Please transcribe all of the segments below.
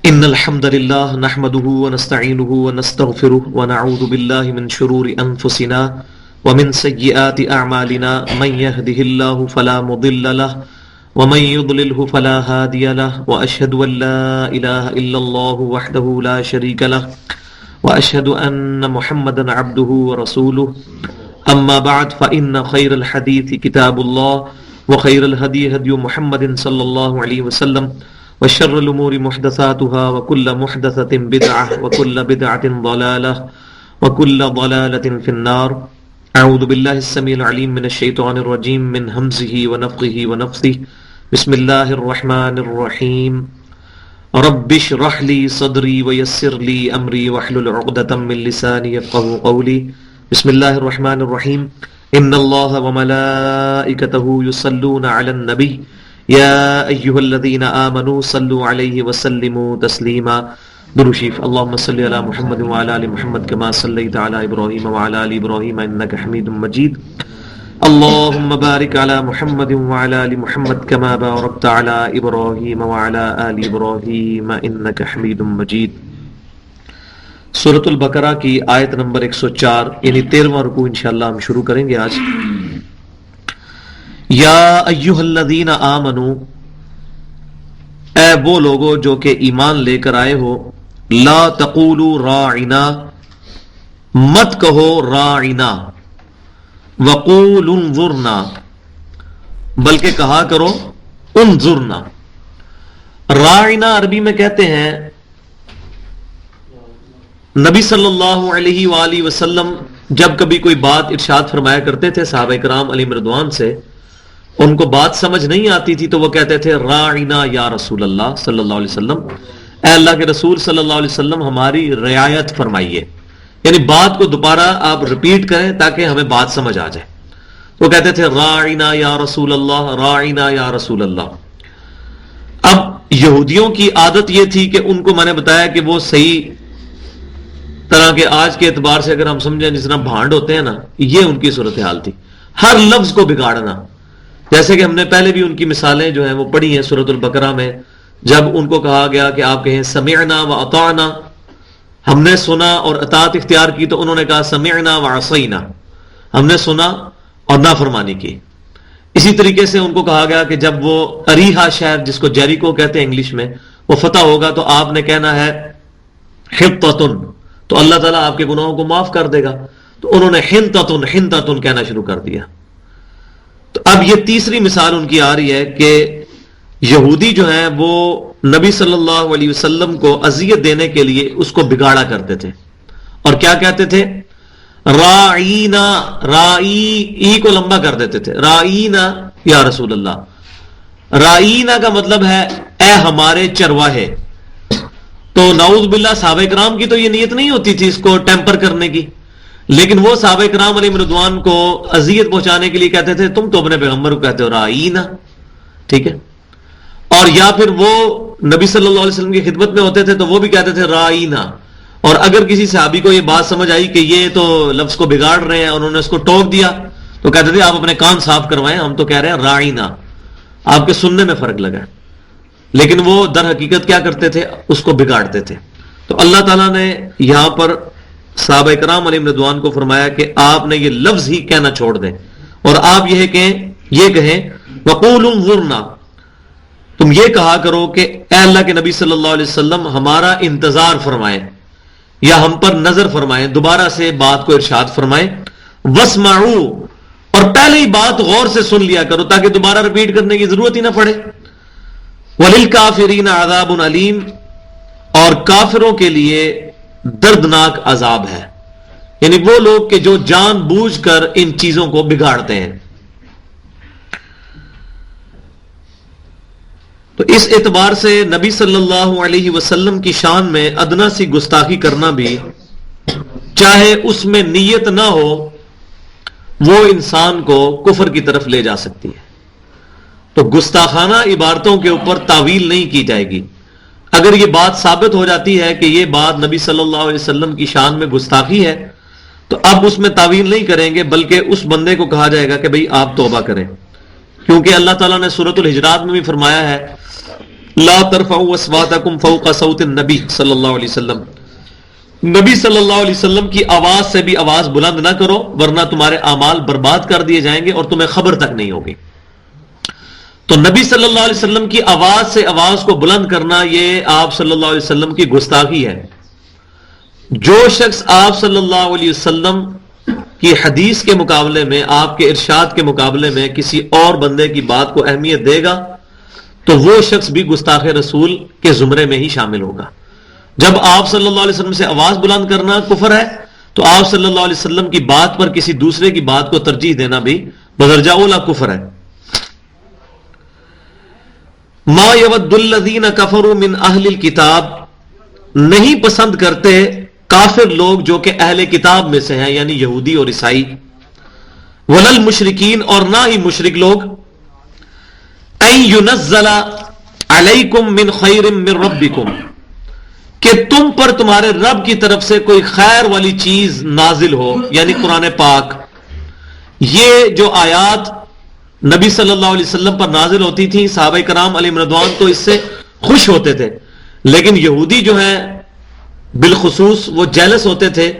إن الحمد لله نحمده ونستعينه ونستغفره ونعوذ بالله من شرور أنفسنا ومن سيئات أعمالنا من يهده الله فلا مضل له ومن يضلله فلا هادي له وأشهد أن لا إله إلا الله وحده لا شريك له وأشهد أن محمدا عبده ورسوله أما بعد فإن خير الحديث كتاب الله وخير الهدي هدي محمد صلى الله عليه وسلم وشر الأمور محدثاتها وكل محدثة بدعة وكل بدعة ضلالة وكل ضلالة في النار. أعوذ بالله السميع العليم من الشيطان الرجيم من همزه ونفخه ونفثه. بسم الله الرحمن الرحيم. رب اشرح لي صدري ويسر لي أمري واحلل عقدة من لساني يفقهوا قولي. بسم الله الرحمن الرحيم. إن الله وملائكته يصلون على النبي یا ایھا الذین آمنوا صلوا علیہ وسلموا تسلیما. درود شریف. اللهم صل علی محمد وعلی آل محمد کما صلیت علی ابراہیم وعلی آل ابراہیم انک حمید مجید. اللهم بارک علی محمد وعلی آل محمد کما بارکت علی ابراہیم وعلی آل ابراہیم انک حمید مجید. سورۃ البقرہ کی آیت نمبر 104 یعنی 13واں رکوع انشاءاللہ ہم شروع کریں گے آج. یا ایھا الذین آمنو، اے وہ لوگو جو کہ ایمان لے کر آئے ہو، لا تقولوا راعنا، مت کہو راعنا، وقولوا انظرنا، بلکہ کہا کرو انظرنا. راعنا عربی میں کہتے ہیں. نبی صلی اللہ علیہ وآلہ وسلم جب کبھی کوئی بات ارشاد فرمایا کرتے تھے صحابہ کرام علیہم رضوان سے، ان کو بات سمجھ نہیں آتی تھی تو وہ کہتے تھے راعنا یا رسول اللہ صلی اللہ علیہ وسلم، اے اللہ کے رسول صلی اللہ علیہ وسلم ہماری رعایت فرمائیے، یعنی بات کو دوبارہ آپ ریپیٹ کریں تاکہ ہمیں بات سمجھ آ جائے. تو کہتے تھے راعنا یا رسول اللہ، راعنا یا رسول اللہ. اب یہودیوں کی عادت یہ تھی کہ ان کو میں نے بتایا کہ وہ صحیح طرح کے آج کے اعتبار سے اگر ہم سمجھیں جس طرح بھانڈ ہوتے ہیں نا، یہ ان کی صورتحال تھی، ہر لفظ کو بگاڑنا. جیسے کہ ہم نے پہلے بھی ان کی مثالیں جو ہیں وہ پڑھی ہیں سورۃ البقرہ میں، جب ان کو کہا گیا کہ آپ کہیں سمعنا و اطعنا، ہم نے سنا اور اطاعت اختیار کی، تو انہوں نے کہا سمعنا و عصینا، ہم نے سنا اور نافرمانی کی. اسی طریقے سے ان کو کہا گیا کہ جب وہ اریحا شہر جس کو جیریکو کہتے ہیں انگلش میں، وہ فتح ہوگا تو آپ نے کہنا ہے حطۃ، تو اللہ تعالیٰ آپ کے گناہوں کو معاف کر دے گا. تو انہوں نے حنطۃ حنطۃ کہنا شروع کر دیا. تو اب یہ تیسری مثال ان کی آ رہی ہے کہ یہودی جو ہیں وہ نبی صلی اللہ علیہ وسلم کو اذیت دینے کے لیے اس کو بگاڑا کرتے تھے، اور کیا کہتے تھے؟ راعینا، رائی ای کو لمبا کر دیتے تھے، راعینا یا رسول اللہ. راعینا کا مطلب ہے اے ہمارے چرواہے. تو نعوذ باللہ صحابہ کرام کی تو یہ نیت نہیں ہوتی تھی اس کو ٹیمپر کرنے کی، لیکن وہ صحابہ کرام علیہ رضوان کو اذیت پہنچانے کے لیے کہتے تھے تم تو اپنے پیغمبر کو کہتے ہو راعینا، ٹھیک ہے. اور یا پھر وہ نبی صلی اللہ علیہ وسلم کی خدمت میں ہوتے تھے تو وہ بھی کہتے تھے راعینا. اور اگر کسی صحابی کو یہ بات سمجھ آئی کہ یہ تو لفظ کو بگاڑ رہے ہیں اور انہوں نے اس کو ٹوک دیا تو کہتے تھے آپ اپنے کان صاف کروائیں، ہم تو کہہ رہے ہیں راعینا. آپ کے سننے میں فرق لگا، لیکن وہ در حقیقت کیا کرتے تھے؟ اس کو بگاڑتے تھے. تو اللہ تعالیٰ نے یہاں پر صحابہ کرام علیہ رضوان کو فرمایا کہ آپ نے یہ لفظ ہی کہنا چھوڑ دیں اور آپ یہ کہیں وقولوا انظرنا، تم یہ کہا کرو کہ اے اللہ کے نبی صلی اللہ علیہ وسلم ہمارا انتظار فرمائیں یا ہم پر نظر فرمائیں، دوبارہ سے بات کو ارشاد فرمائیں. واسمعوا، اور پہلے ہی بات غور سے سن لیا کرو تاکہ دوبارہ ریپیٹ کرنے کی ضرورت ہی نہ پڑے. وللکافرین عذاب علیم، اور کافروں کے لیے دردناک عذاب ہے، یعنی وہ لوگ کہ جو جان بوجھ کر ان چیزوں کو بگاڑتے ہیں. تو اس اعتبار سے نبی صلی اللہ علیہ وسلم کی شان میں ادنا سی گستاخی کرنا بھی، چاہے اس میں نیت نہ ہو، وہ انسان کو کفر کی طرف لے جا سکتی ہے. تو گستاخانہ عبارتوں کے اوپر تعویل نہیں کی جائے گی. اگر یہ بات ثابت ہو جاتی ہے کہ یہ بات نبی صلی اللہ علیہ وسلم کی شان میں گستاخی ہے تو اب اس میں تعویل نہیں کریں گے، بلکہ اس بندے کو کہا جائے گا کہ بھئی آپ توبہ کریں. کیونکہ اللہ تعالیٰ نے سورۃ الحجرات میں بھی فرمایا ہے لا ترفعوا اصواتکم فوق صوت النبی صلی اللہ علیہ وسلم، نبی صلی اللہ علیہ وسلم کی آواز سے بھی آواز بلند نہ کرو ورنہ تمہارے اعمال برباد کر دیے جائیں گے اور تمہیں خبر تک نہیں ہوگی۔ تو نبی صلی اللہ علیہ وسلم کی آواز سے آواز کو بلند کرنا یہ آپ صلی اللہ علیہ وسلم کی گستاخی ہے۔ جو شخص آپ صلی اللہ علیہ وسلم کی حدیث کے مقابلے میں، آپ کے ارشاد کے مقابلے میں کسی اور بندے کی بات کو اہمیت دے گا تو وہ شخص بھی گستاخ رسول کے زمرے میں ہی شامل ہوگا۔ جب آپ صلی اللہ علیہ وسلم سے آواز بلند کرنا کفر ہے تو آپ صلی اللہ علیہ وسلم کی بات پر کسی دوسرے کی بات کو ترجیح دینا بھی بدرجہ اولی کفر ہے۔ ما یود الذین کفروا من اہل الکتاب، نہیں پسند کرتے کافر لوگ جو کہ اہل کتاب میں سے ہیں یعنی یہودی اور عیسائی، ولل مشرکین اور نہ ہی مشرک لوگ، ان ینزل علیکم من خیر من ربکم، کہ تم پر تمہارے رب کی طرف سے کوئی خیر والی چیز نازل ہو یعنی قرآن پاک۔ یہ جو آیات نبی صلی اللہ علیہ وسلم پر نازل ہوتی تھی صحابہ کرام علیہم رضوان تو اس سے خوش ہوتے تھے، لیکن یہودی جو ہیں بالخصوص وہ جیلس ہوتے تھے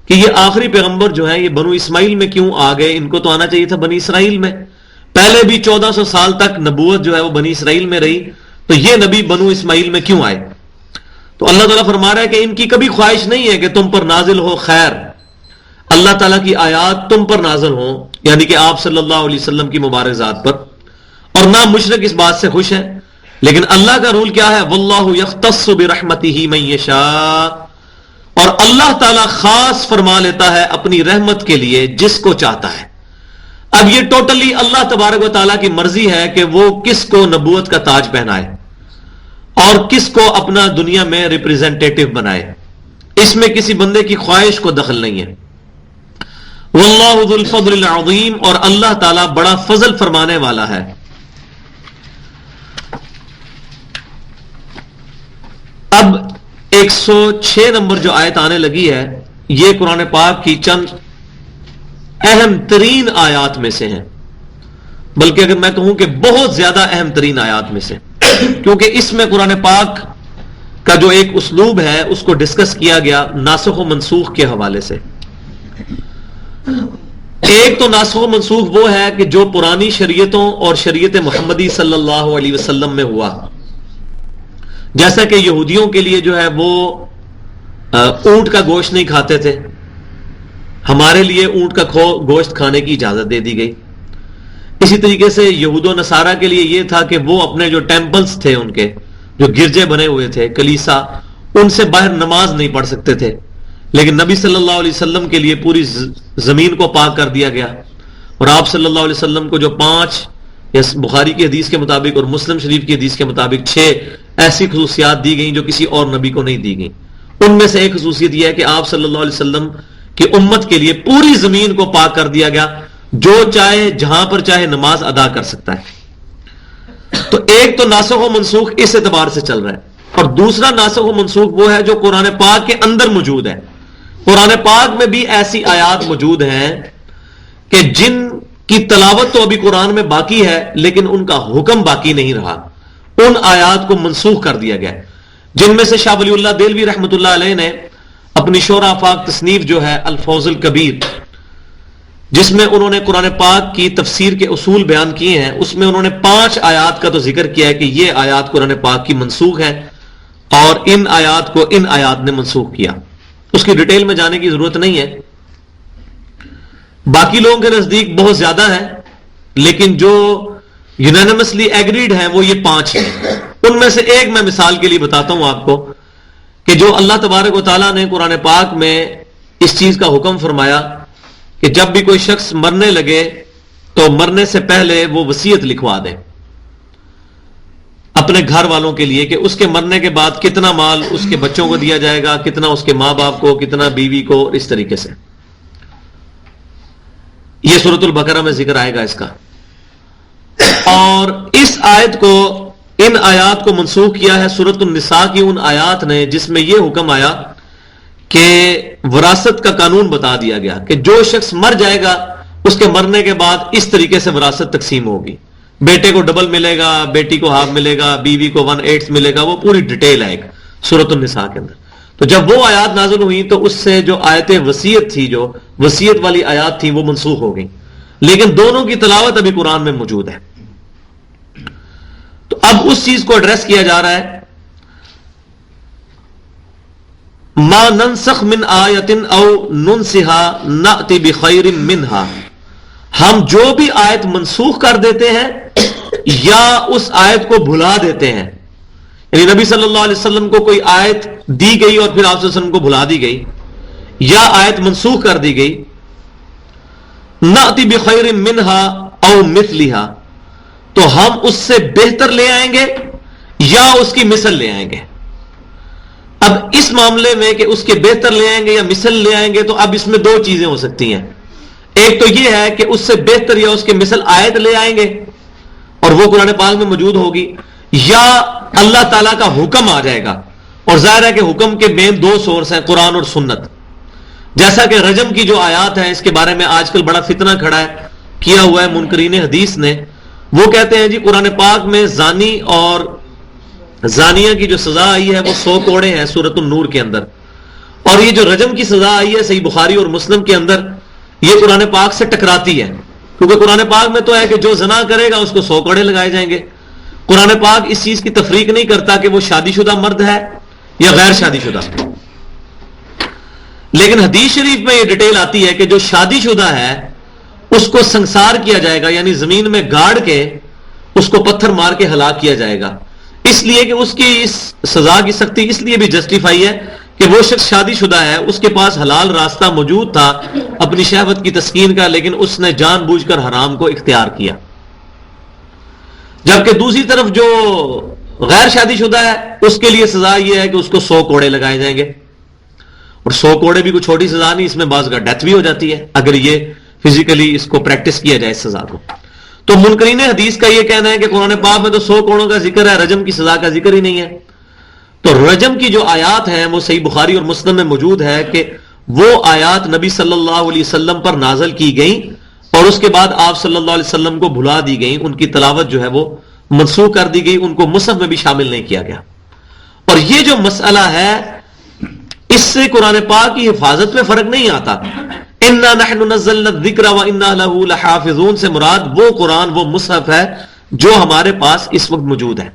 کہ یہ آخری پیغمبر جو ہیں یہ بنو اسماعیل میں کیوں آ گئے، ان کو تو آنا چاہیے تھا بنی اسرائیل میں، پہلے بھی 1400 سال تک نبوت جو ہے وہ بنی اسرائیل میں رہی، تو یہ نبی بنو اسماعیل میں کیوں آئے؟ تو اللہ تعالیٰ فرما رہا ہے کہ ان کی کبھی خواہش نہیں ہے کہ تم پر نازل ہو خیر، اللہ تعالیٰ کی آیات تم پر نازل ہوں یعنی کہ آپ صلی اللہ علیہ وسلم کی مبارک ذات پر، اور نہ مشرک اس بات سے خوش ہیں۔ لیکن اللہ کا رول کیا ہے؟ واللہ یختص برحمتہ من یشاء، اور اللہ تعالیٰ خاص فرما لیتا ہے اپنی رحمت کے لیے جس کو چاہتا ہے۔ اب یہ ٹوٹلی اللہ تبارک و تعالیٰ کی مرضی ہے کہ وہ کس کو نبوت کا تاج پہنائے اور کس کو اپنا دنیا میں ریپریزنٹیٹو بنائے، اس میں کسی بندے کی خواہش کو دخل نہیں ہے۔ واللہ ذو الفضل العظیم، اور اللہ تعالیٰ بڑا فضل فرمانے والا ہے۔ اب 106 نمبر جو آیت آنے لگی ہے یہ قرآن پاک کی چند اہم ترین آیات میں سے ہیں، بلکہ اگر میں کہوں کہ بہت زیادہ اہم ترین آیات میں سے، کیونکہ اس میں قرآن پاک کا جو ایک اسلوب ہے اس کو ڈسکس کیا گیا ناسخ و منسوخ کے حوالے سے۔ ایک تو ناسخ و منسوخ وہ ہے کہ جو پرانی شریعتوں اور شریعت محمدی صلی اللہ علیہ وسلم میں ہوا، جیسا کہ یہودیوں کے لیے جو ہے وہ اونٹ کا گوشت نہیں کھاتے تھے، ہمارے لیے اونٹ کا گوشت کھانے کی اجازت دے دی گئی۔ اسی طریقے سے یہود و نصارہ کے لیے یہ تھا کہ وہ اپنے جو ٹیمپلز تھے، ان کے جو گرجے بنے ہوئے تھے، کلیسا، ان سے باہر نماز نہیں پڑھ سکتے تھے، لیکن نبی صلی اللہ علیہ وسلم کے لیے پوری زمین کو پاک کر دیا گیا، اور آپ صلی اللہ علیہ وسلم کو جو 5 بخاری کی حدیث کے مطابق اور مسلم شریف کی حدیث کے مطابق 6 ایسی خصوصیات دی گئیں جو کسی اور نبی کو نہیں دی گئیں۔ ان میں سے ایک خصوصیت یہ ہے کہ آپ صلی اللہ علیہ وسلم کی امت کے لیے پوری زمین کو پاک کر دیا گیا، جو چاہے جہاں پر چاہے نماز ادا کر سکتا ہے۔ تو ایک تو ناسخ و منسوخ اس اعتبار سے چل رہا ہے، اور دوسرا ناسخ و منسوخ وہ ہے جو قرآن پاک کے اندر موجود ہے۔ قرآن پاک میں بھی ایسی آیات موجود ہیں کہ جن کی تلاوت تو ابھی قرآن میں باقی ہے لیکن ان کا حکم باقی نہیں رہا، ان آیات کو منسوخ کر دیا گیا، جن میں سے شاہ ولی اللہ دہلوی رحمۃ اللہ علیہ نے اپنی شورى آفاق تصنیف جو ہے الفوز الکبیر، جس میں انہوں نے قرآن پاک کی تفسیر کے اصول بیان کیے ہیں، اس میں انہوں نے 5 آیات کا تو ذکر کیا ہے کہ یہ آیات قرآن پاک کی منسوخ ہیں اور ان آیات کو ان آیات نے منسوخ کیا۔ اس کی ڈیٹیل میں جانے کی ضرورت نہیں ہے، باقی لوگوں کے نزدیک بہت زیادہ ہے، لیکن جو یونانیمسلی ایگریڈ ہیں وہ یہ 5 ہیں۔ ان میں سے ایک میں مثال کے لیے بتاتا ہوں آپ کو کہ جو اللہ تبارک و تعالیٰ نے قرآن پاک میں اس چیز کا حکم فرمایا کہ جب بھی کوئی شخص مرنے لگے تو مرنے سے پہلے وہ وصیت لکھوا دے اپنے گھر والوں کے لیے کہ اس کے مرنے کے بعد کتنا مال اس کے بچوں کو دیا جائے گا، کتنا اس کے ماں باپ کو، کتنا بیوی کو، اس طریقے سے۔ یہ سورۃ البقرہ میں ذکر آئے گا اس کا۔ اور اس آیت کو، ان آیات کو منسوخ کیا ہے سورۃ النساء کی ان آیات نے جس میں یہ حکم آیا کہ وراثت کا قانون بتا دیا گیا کہ جو شخص مر جائے گا اس کے مرنے کے بعد اس طریقے سے وراثت تقسیم ہوگی، بیٹے کو ڈبل ملے گا، بیٹی کو ہاف ملے گا، بیوی کو 1/8 ملے گا، وہ پوری ڈیٹیل ہے ایک سورۃ النساء کے اندر. تو جب وہ آیات نازل ہوئی تو اس سے جو آیت وصیت تھی، جو وصیت والی آیات تھی، وہ منسوخ ہو گئی، لیکن دونوں کی تلاوت ابھی قرآن میں موجود ہے. تو اب اس چیز کو ایڈریس کیا جا رہا ہے، ما ننسخ من آیت او ننسها نأتی بخیر منہا، ہم جو بھی آیت منسوخ کر دیتے ہیں یا اس آیت کو بھلا دیتے ہیں، یعنی نبی صلی اللہ علیہ وسلم کو کوئی آیت دی گئی اور پھر آپ صلی اللہ علیہ وسلم کو بھلا دی گئی یا آیت منسوخ کر دی گئی، نأتی بخیر منہا او مثلہا، تو ہم اس سے بہتر لے آئیں گے یا اس کی مثل لے آئیں گے. اب اس معاملے میں کہ اس کے بہتر لے آئیں گے یا مثل لے آئیں گے، تو اب اس میں دو چیزیں ہو سکتی ہیں. ایک تو یہ ہے کہ اس سے بہتر یا اس کے مثل آیت لے آئیں گے اور وہ قرآن پاک میں موجود ہوگی، یا اللہ تعالیٰ کا حکم آ جائے گا. اور ظاہر ہے کہ حکم کے مین دو سورس ہیں، قرآن اور سنت. جیسا کہ رجم کی جو آیات ہیں، اس کے بارے میں آج کل بڑا فتنہ کھڑا ہے، کیا ہوا ہے منکرین حدیث نے. وہ کہتے ہیں جی قرآن پاک میں زانی اور زانیہ کی جو سزا آئی ہے وہ 100 کوڑے ہیں سورۃ النور کے اندر، اور یہ جو رجم کی سزا آئی ہے صحیح بخاری اور مسلم کے اندر، یہ قرآن پاک سے ٹکراتی ہے، کیونکہ قرآن پاک میں تو ہے کہ جو زنا کرے گا اس کو 100 کوڑے لگائے جائیں گے. قرآن پاک اس چیز کی تفریق نہیں کرتا کہ وہ شادی شدہ مرد ہے یا غیر شادی شدہ. لیکن حدیث شریف میں یہ ڈیٹیل آتی ہے کہ جو شادی شدہ ہے اس کو سنسار کیا جائے گا، یعنی زمین میں گاڑ کے اس کو پتھر مار کے ہلاک کیا جائے گا. اس لیے کہ اس کی اس سزا کی سختی اس لیے بھی جسٹیفائی ہے کہ وہ شخص شادی شدہ ہے، اس کے پاس حلال راستہ موجود تھا اپنی شہوت کی تسکین کا، لیکن اس نے جان بوجھ کر حرام کو اختیار کیا. جبکہ دوسری طرف جو غیر شادی شدہ ہے اس کے لیے سزا یہ ہے کہ اس کو 100 کوڑے لگائے جائیں گے. اور 100 کوڑے بھی کوئی چھوٹی سزا نہیں، اس میں بعض کا ڈیتھ بھی ہو جاتی ہے اگر یہ فزیکلی اس کو پریکٹس کیا جائے اس سزا کو. تو منکرین حدیث کا یہ کہنا ہے کہ قرآن پاک میں تو 100 کوڑوں کا ذکر ہے، رجم کی سزا کا ذکر ہی نہیں ہے. تو رجم کی جو آیات ہیں وہ صحیح بخاری اور مسلم میں موجود ہے کہ وہ آیات نبی صلی اللہ علیہ وسلم پر نازل کی گئیں اور اس کے بعد آپ صلی اللہ علیہ وسلم کو بھلا دی گئیں، ان کی تلاوت جو ہے وہ منسوخ کر دی گئی، ان کو مصحف میں بھی شامل نہیں کیا گیا. اور یہ جو مسئلہ ہے اس سے قرآن پاک کی حفاظت میں فرق نہیں آتا. اِنَّا نَحْنُ نَزَّلْنَا الذِّكْرَ وَإِنَّا لَهُ لَحَافِظُونَ سے مراد وہ قرآن، وہ مصحف ہے جو ہمارے پاس اس وقت موجود ہے.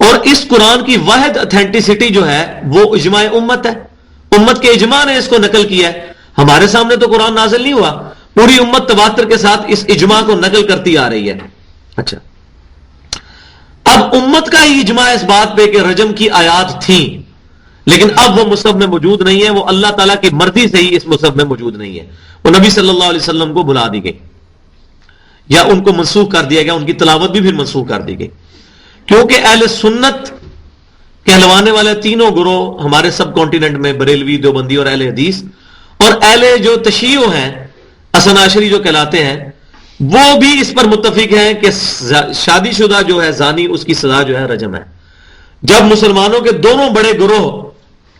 اور اس قرآن کی واحد اتھینٹسٹی جو ہے وہ اجماع امت ہے، امت کے اجماع نے اس کو نقل کیا ہے. ہمارے سامنے تو قرآن نازل نہیں ہوا، پوری امت تواتر کے ساتھ اس اجماع کو نقل کرتی آ رہی ہے. اچھا، اب امت کا ہی اجماع اس بات پہ کہ رجم کی آیات تھیں، لیکن اب وہ مصحف میں موجود نہیں ہے، وہ اللہ تعالیٰ کی مرضی سے ہی اس مصحف میں موجود نہیں ہے. وہ نبی صلی اللہ علیہ وسلم کو بھلا دی گئی یا ان کو منسوخ کر دیا گیا، ان کی تلاوت بھی پھر منسوخ کر دی گئی. کیونکہ اہل سنت کہلوانے والے تینوں گروہ ہمارے سب کانٹیننٹ میں، بریلوی، دیوبندی اور اہل حدیث، اور اہل جو تشیع ہیں حسن عشری جو کہلاتے ہیں، وہ بھی اس پر متفق ہیں کہ شادی شدہ جو ہے زانی، اس کی سزا جو ہے رجم ہے. جب مسلمانوں کے دونوں بڑے گروہ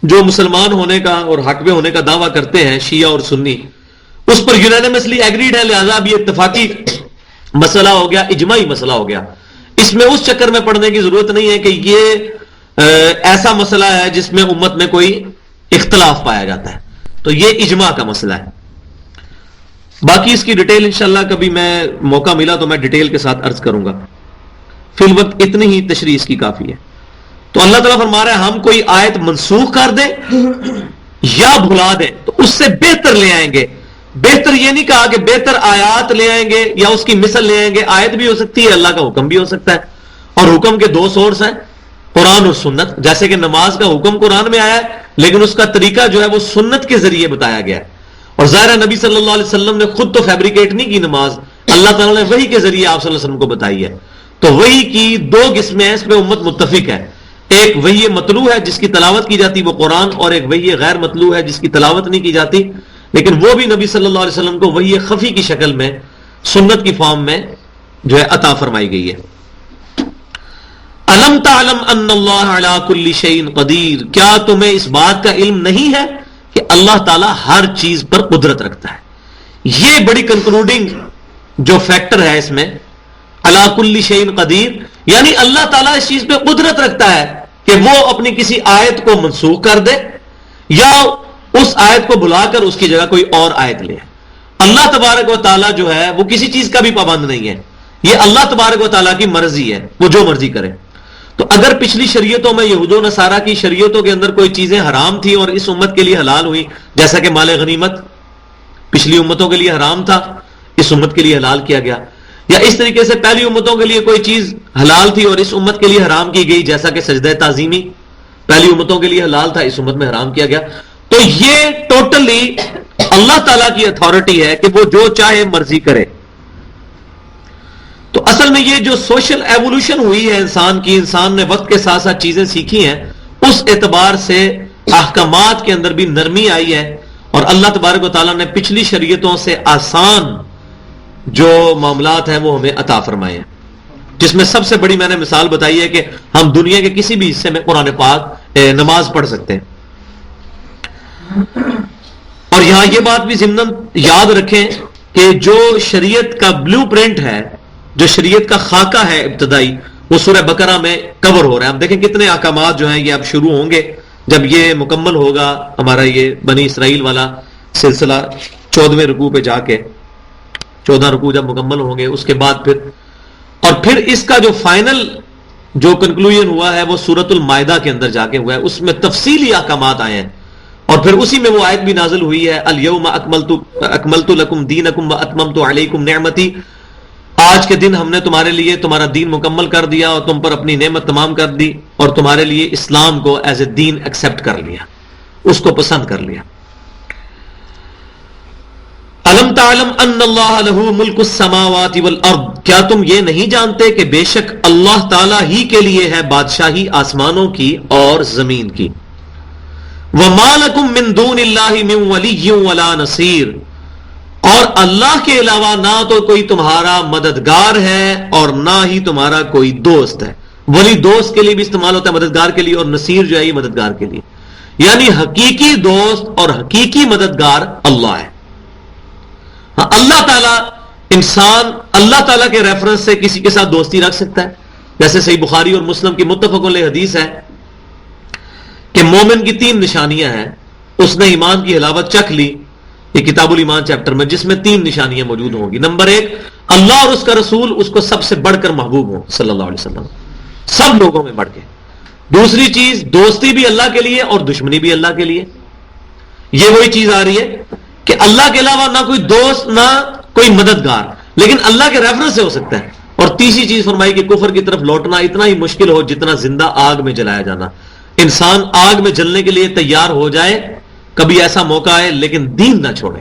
جو مسلمان ہونے کا اور حق میں ہونے کا دعویٰ کرتے ہیں، شیعہ اور سنی، اس پر یونینیمسلی ایگریڈ ہے، لہذا اب یہ اتفاقی مسئلہ ہو گیا، اجماعی مسئلہ ہو گیا. اس میں اس چکر میں پڑھنے کی ضرورت نہیں ہے کہ یہ ایسا مسئلہ ہے جس میں امت میں کوئی اختلاف پایا جاتا ہے. تو یہ اجماع کا مسئلہ ہے. باقی اس کی ڈیٹیل انشاءاللہ کبھی میں موقع ملا تو میں ڈیٹیل کے ساتھ عرض کروں گا. فی الوقت اتنی ہی تشریح اس کی کافی ہے. تو اللہ تعالیٰ فرما رہا ہے ہم کوئی آیت منسوخ کر دیں یا بھلا دیں تو اس سے بہتر لے آئیں گے. بہتر یہ نہیں کہا کہ بہتر آیات لے آئیں گے یا اس کی مثل لے آئیں گے. آیت بھی ہو سکتی ہے، اللہ کا حکم بھی ہو سکتا ہے، اور حکم کے دو سورس ہیں، قرآن اور سنت. جیسے کہ نماز کا حکم قرآن میں آیا ہے لیکن اس کا طریقہ جو ہے وہ سنت کے ذریعے بتایا گیا ہے. اور ظاہر نبی صلی اللہ علیہ وسلم نے خود تو فیبریکیٹ نہیں کی نماز، اللہ تعالیٰ نے وحی کے ذریعے آپ صلی اللہ علیہ وسلم کو بتائی ہے. تو وحی کی دو قسمیں ہیں، اس پہ امت متفق ہے. ایک وحی مطلوع ہے جس کی تلاوت کی جاتی وہ قرآن، اور ایک وحی غیر مطلوع ہے جس کی تلاوت نہیں کی جاتی، لیکن وہ بھی نبی صلی اللہ علیہ وسلم کو وحی خفی کی شکل میں سنت کی فارم میں جو ہے عطا فرمائی گئی ہے. الم تعلم ان اللہ علی کل شیء قدیر، کیا تمہیں اس بات کا علم نہیں ہے کہ اللہ تعالیٰ ہر چیز پر قدرت رکھتا ہے. یہ بڑی کنکلوڈنگ جو فیکٹر ہے اس میں علی کل شیء قدیر، یعنی اللہ تعالیٰ اس چیز پہ قدرت رکھتا ہے کہ وہ اپنی کسی آیت کو منسوخ کر دے یا اس آیت کو بلا کر اس کی جگہ کوئی اور آیت لے۔ اللہ تبارک و تعالیٰ جو ہے وہ کسی چیز کا بھی پابند نہیں ہے، یہ اللہ تبارک و تعالیٰ کی مرضی ہے، وہ جو مرضی کرے۔ تو اگر پچھلی شریعتوں میں یہود و نصارہ کی شریعتوں کے اندر کوئی چیزیں حرام تھی اور اس امت کے لیے حلال ہوئی، جیسا کہ مال غنیمت پچھلی امتوں کے لیے حرام تھا، اس امت کے لیے حلال کیا گیا، یا اس طریقے سے پہلی امتوں کے لیے کوئی چیز حلال تھی اور اس امت کے لیے حرام کی گئی، جیسا کہ سجدہ تعظیمی پہلی امتوں کے لیے حلال تھا، اس امت میں حرام کیا گیا، تو یہ ٹوٹلی اللہ تعالیٰ کی اتھارٹی ہے کہ وہ جو چاہے مرضی کرے۔ تو اصل میں یہ جو سوشل ایوولوشن ہوئی ہے انسان کی، انسان نے وقت کے ساتھ ساتھ چیزیں سیکھی ہیں، اس اعتبار سے احکامات کے اندر بھی نرمی آئی ہے، اور اللہ تبارک و تعالیٰ نے پچھلی شریعتوں سے آسان جو معاملات ہیں وہ ہمیں عطا فرمائے ہیں، جس میں سب سے بڑی میں نے مثال بتائی ہے کہ ہم دنیا کے کسی بھی حصے میں قرآن پاک نماز پڑھ سکتے ہیں۔ اور یہاں یہ بات بھی ضمناً یاد رکھیں کہ جو شریعت کا بلو پرنٹ ہے، جو شریعت کا خاکہ ہے ابتدائی، وہ سورہ بقرہ میں کور ہو رہا ہے۔ ہم دیکھیں کتنے احکامات جو ہیں یہ اب شروع ہوں گے جب یہ مکمل ہوگا ہمارا یہ بنی اسرائیل والا سلسلہ 14ویں رکوع پہ جا کے، 14 رکوع جب مکمل ہوں گے اس کے بعد پھر اس کا جو فائنل جو کنکلوژن ہوا ہے وہ سورۃ المائدہ کے اندر جا کے ہوا ہے، اس میں تفصیلی احکامات آئے ہیں، اور پھر اسی میں وہ آیت بھی نازل ہوئی ہے، الیوم اکملت لکم دینکم واتممت علیکم نعمتی، آج کے دن ہم نے تمہارے لیے تمہارا دین مکمل کر دیا اور تم پر اپنی نعمت تمام کر دی، اور تمہارے لیے اسلام کو ایز اے دین ایکسپٹ کر لیا، اس کو پسند کر لیا۔ الم تعلم ان اللہ لہ ملک السماوات والارض، کیا تم یہ نہیں جانتے کہ بے شک اللہ تعالی ہی کے لیے ہے بادشاہی آسمانوں کی اور زمین کی۔ وما لکم من دون اللہ من ولی ولا نصیر، اور اللہ کے علاوہ نہ تو کوئی تمہارا مددگار ہے اور نہ ہی تمہارا کوئی دوست ہے۔ ولی دوست کے لیے بھی استعمال ہوتا ہے، مددگار کے لیے، اور نصیر جو ہے یہ مددگار کے لیے، یعنی حقیقی دوست اور حقیقی مددگار اللہ ہے۔ ہاں اللہ تعالیٰ، انسان اللہ تعالیٰ کے ریفرنس سے کسی کے ساتھ دوستی رکھ سکتا ہے، جیسے صحیح بخاری اور مسلم کی متفق علیہ حدیث ہے کہ مومن کی 3 نشانیاں ہیں، اس نے ایمان کی حلاوت چکھ لی، یہ کتاب الایمان چیپٹر میں، جس میں 3 نشانیاں موجود ہوں گی۔ نمبر 1، اللہ اور اس کا رسول اس کو سب سے بڑھ کر محبوب ہوں صلی اللہ علیہ وسلم، سب لوگوں میں بڑھ کے۔ دوسری چیز، دوستی بھی اللہ کے لیے اور دشمنی بھی اللہ کے لیے، یہ وہی چیز آ رہی ہے کہ اللہ کے علاوہ نہ کوئی دوست نہ کوئی مددگار، لیکن اللہ کے ریفرنس سے ہو سکتا ہے۔ اور تیسری چیز فرمائی کہ کفر کی طرف لوٹنا اتنا ہی مشکل ہو جتنا زندہ آگ میں جلایا جانا، انسان آگ میں جلنے کے لیے تیار ہو جائے، کبھی ایسا موقع آئے لیکن دین نہ چھوڑے۔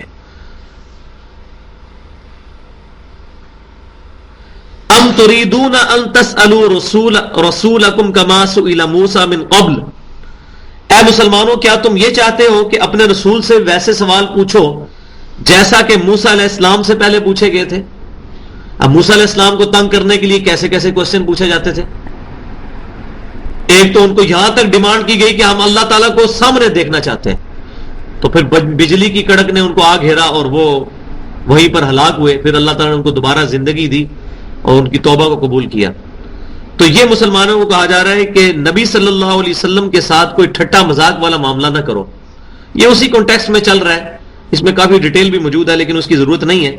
ام تريدون ان تسألوا رسولکم کما سئل موسیٰ من قبل، اے مسلمانوں کیا تم یہ چاہتے ہو کہ اپنے رسول سے ویسے سوال پوچھو جیسا کہ موسیٰ علیہ السلام سے پہلے پوچھے گئے تھے؟ اب موسیٰ علیہ السلام کو تنگ کرنے کے لیے کیسے کیسے کوسچن پوچھے جاتے تھے۔ ایک تو ان کو یہاں تک ڈیمانڈ کی گئی کہ ہم اللہ تعالیٰ کو سامنے دیکھنا چاہتے ہیں، تو پھر بجلی کی کڑک نے ان کو آ گھیرا اور وہ وہیں پر ہلاک ہوئے، پھر اللہ تعالیٰ نے ان کو دوبارہ زندگی دی اور ان کی توبہ کو قبول کیا۔ تو یہ مسلمانوں کو کہا جا رہا ہے کہ نبی صلی اللہ علیہ وسلم کے ساتھ کوئی ٹھٹا مذاق والا معاملہ نہ کرو، یہ اسی کانٹیکسٹ میں چل رہا ہے، اس میں کافی ڈیٹیل بھی موجود ہے لیکن اس کی ضرورت نہیں ہے۔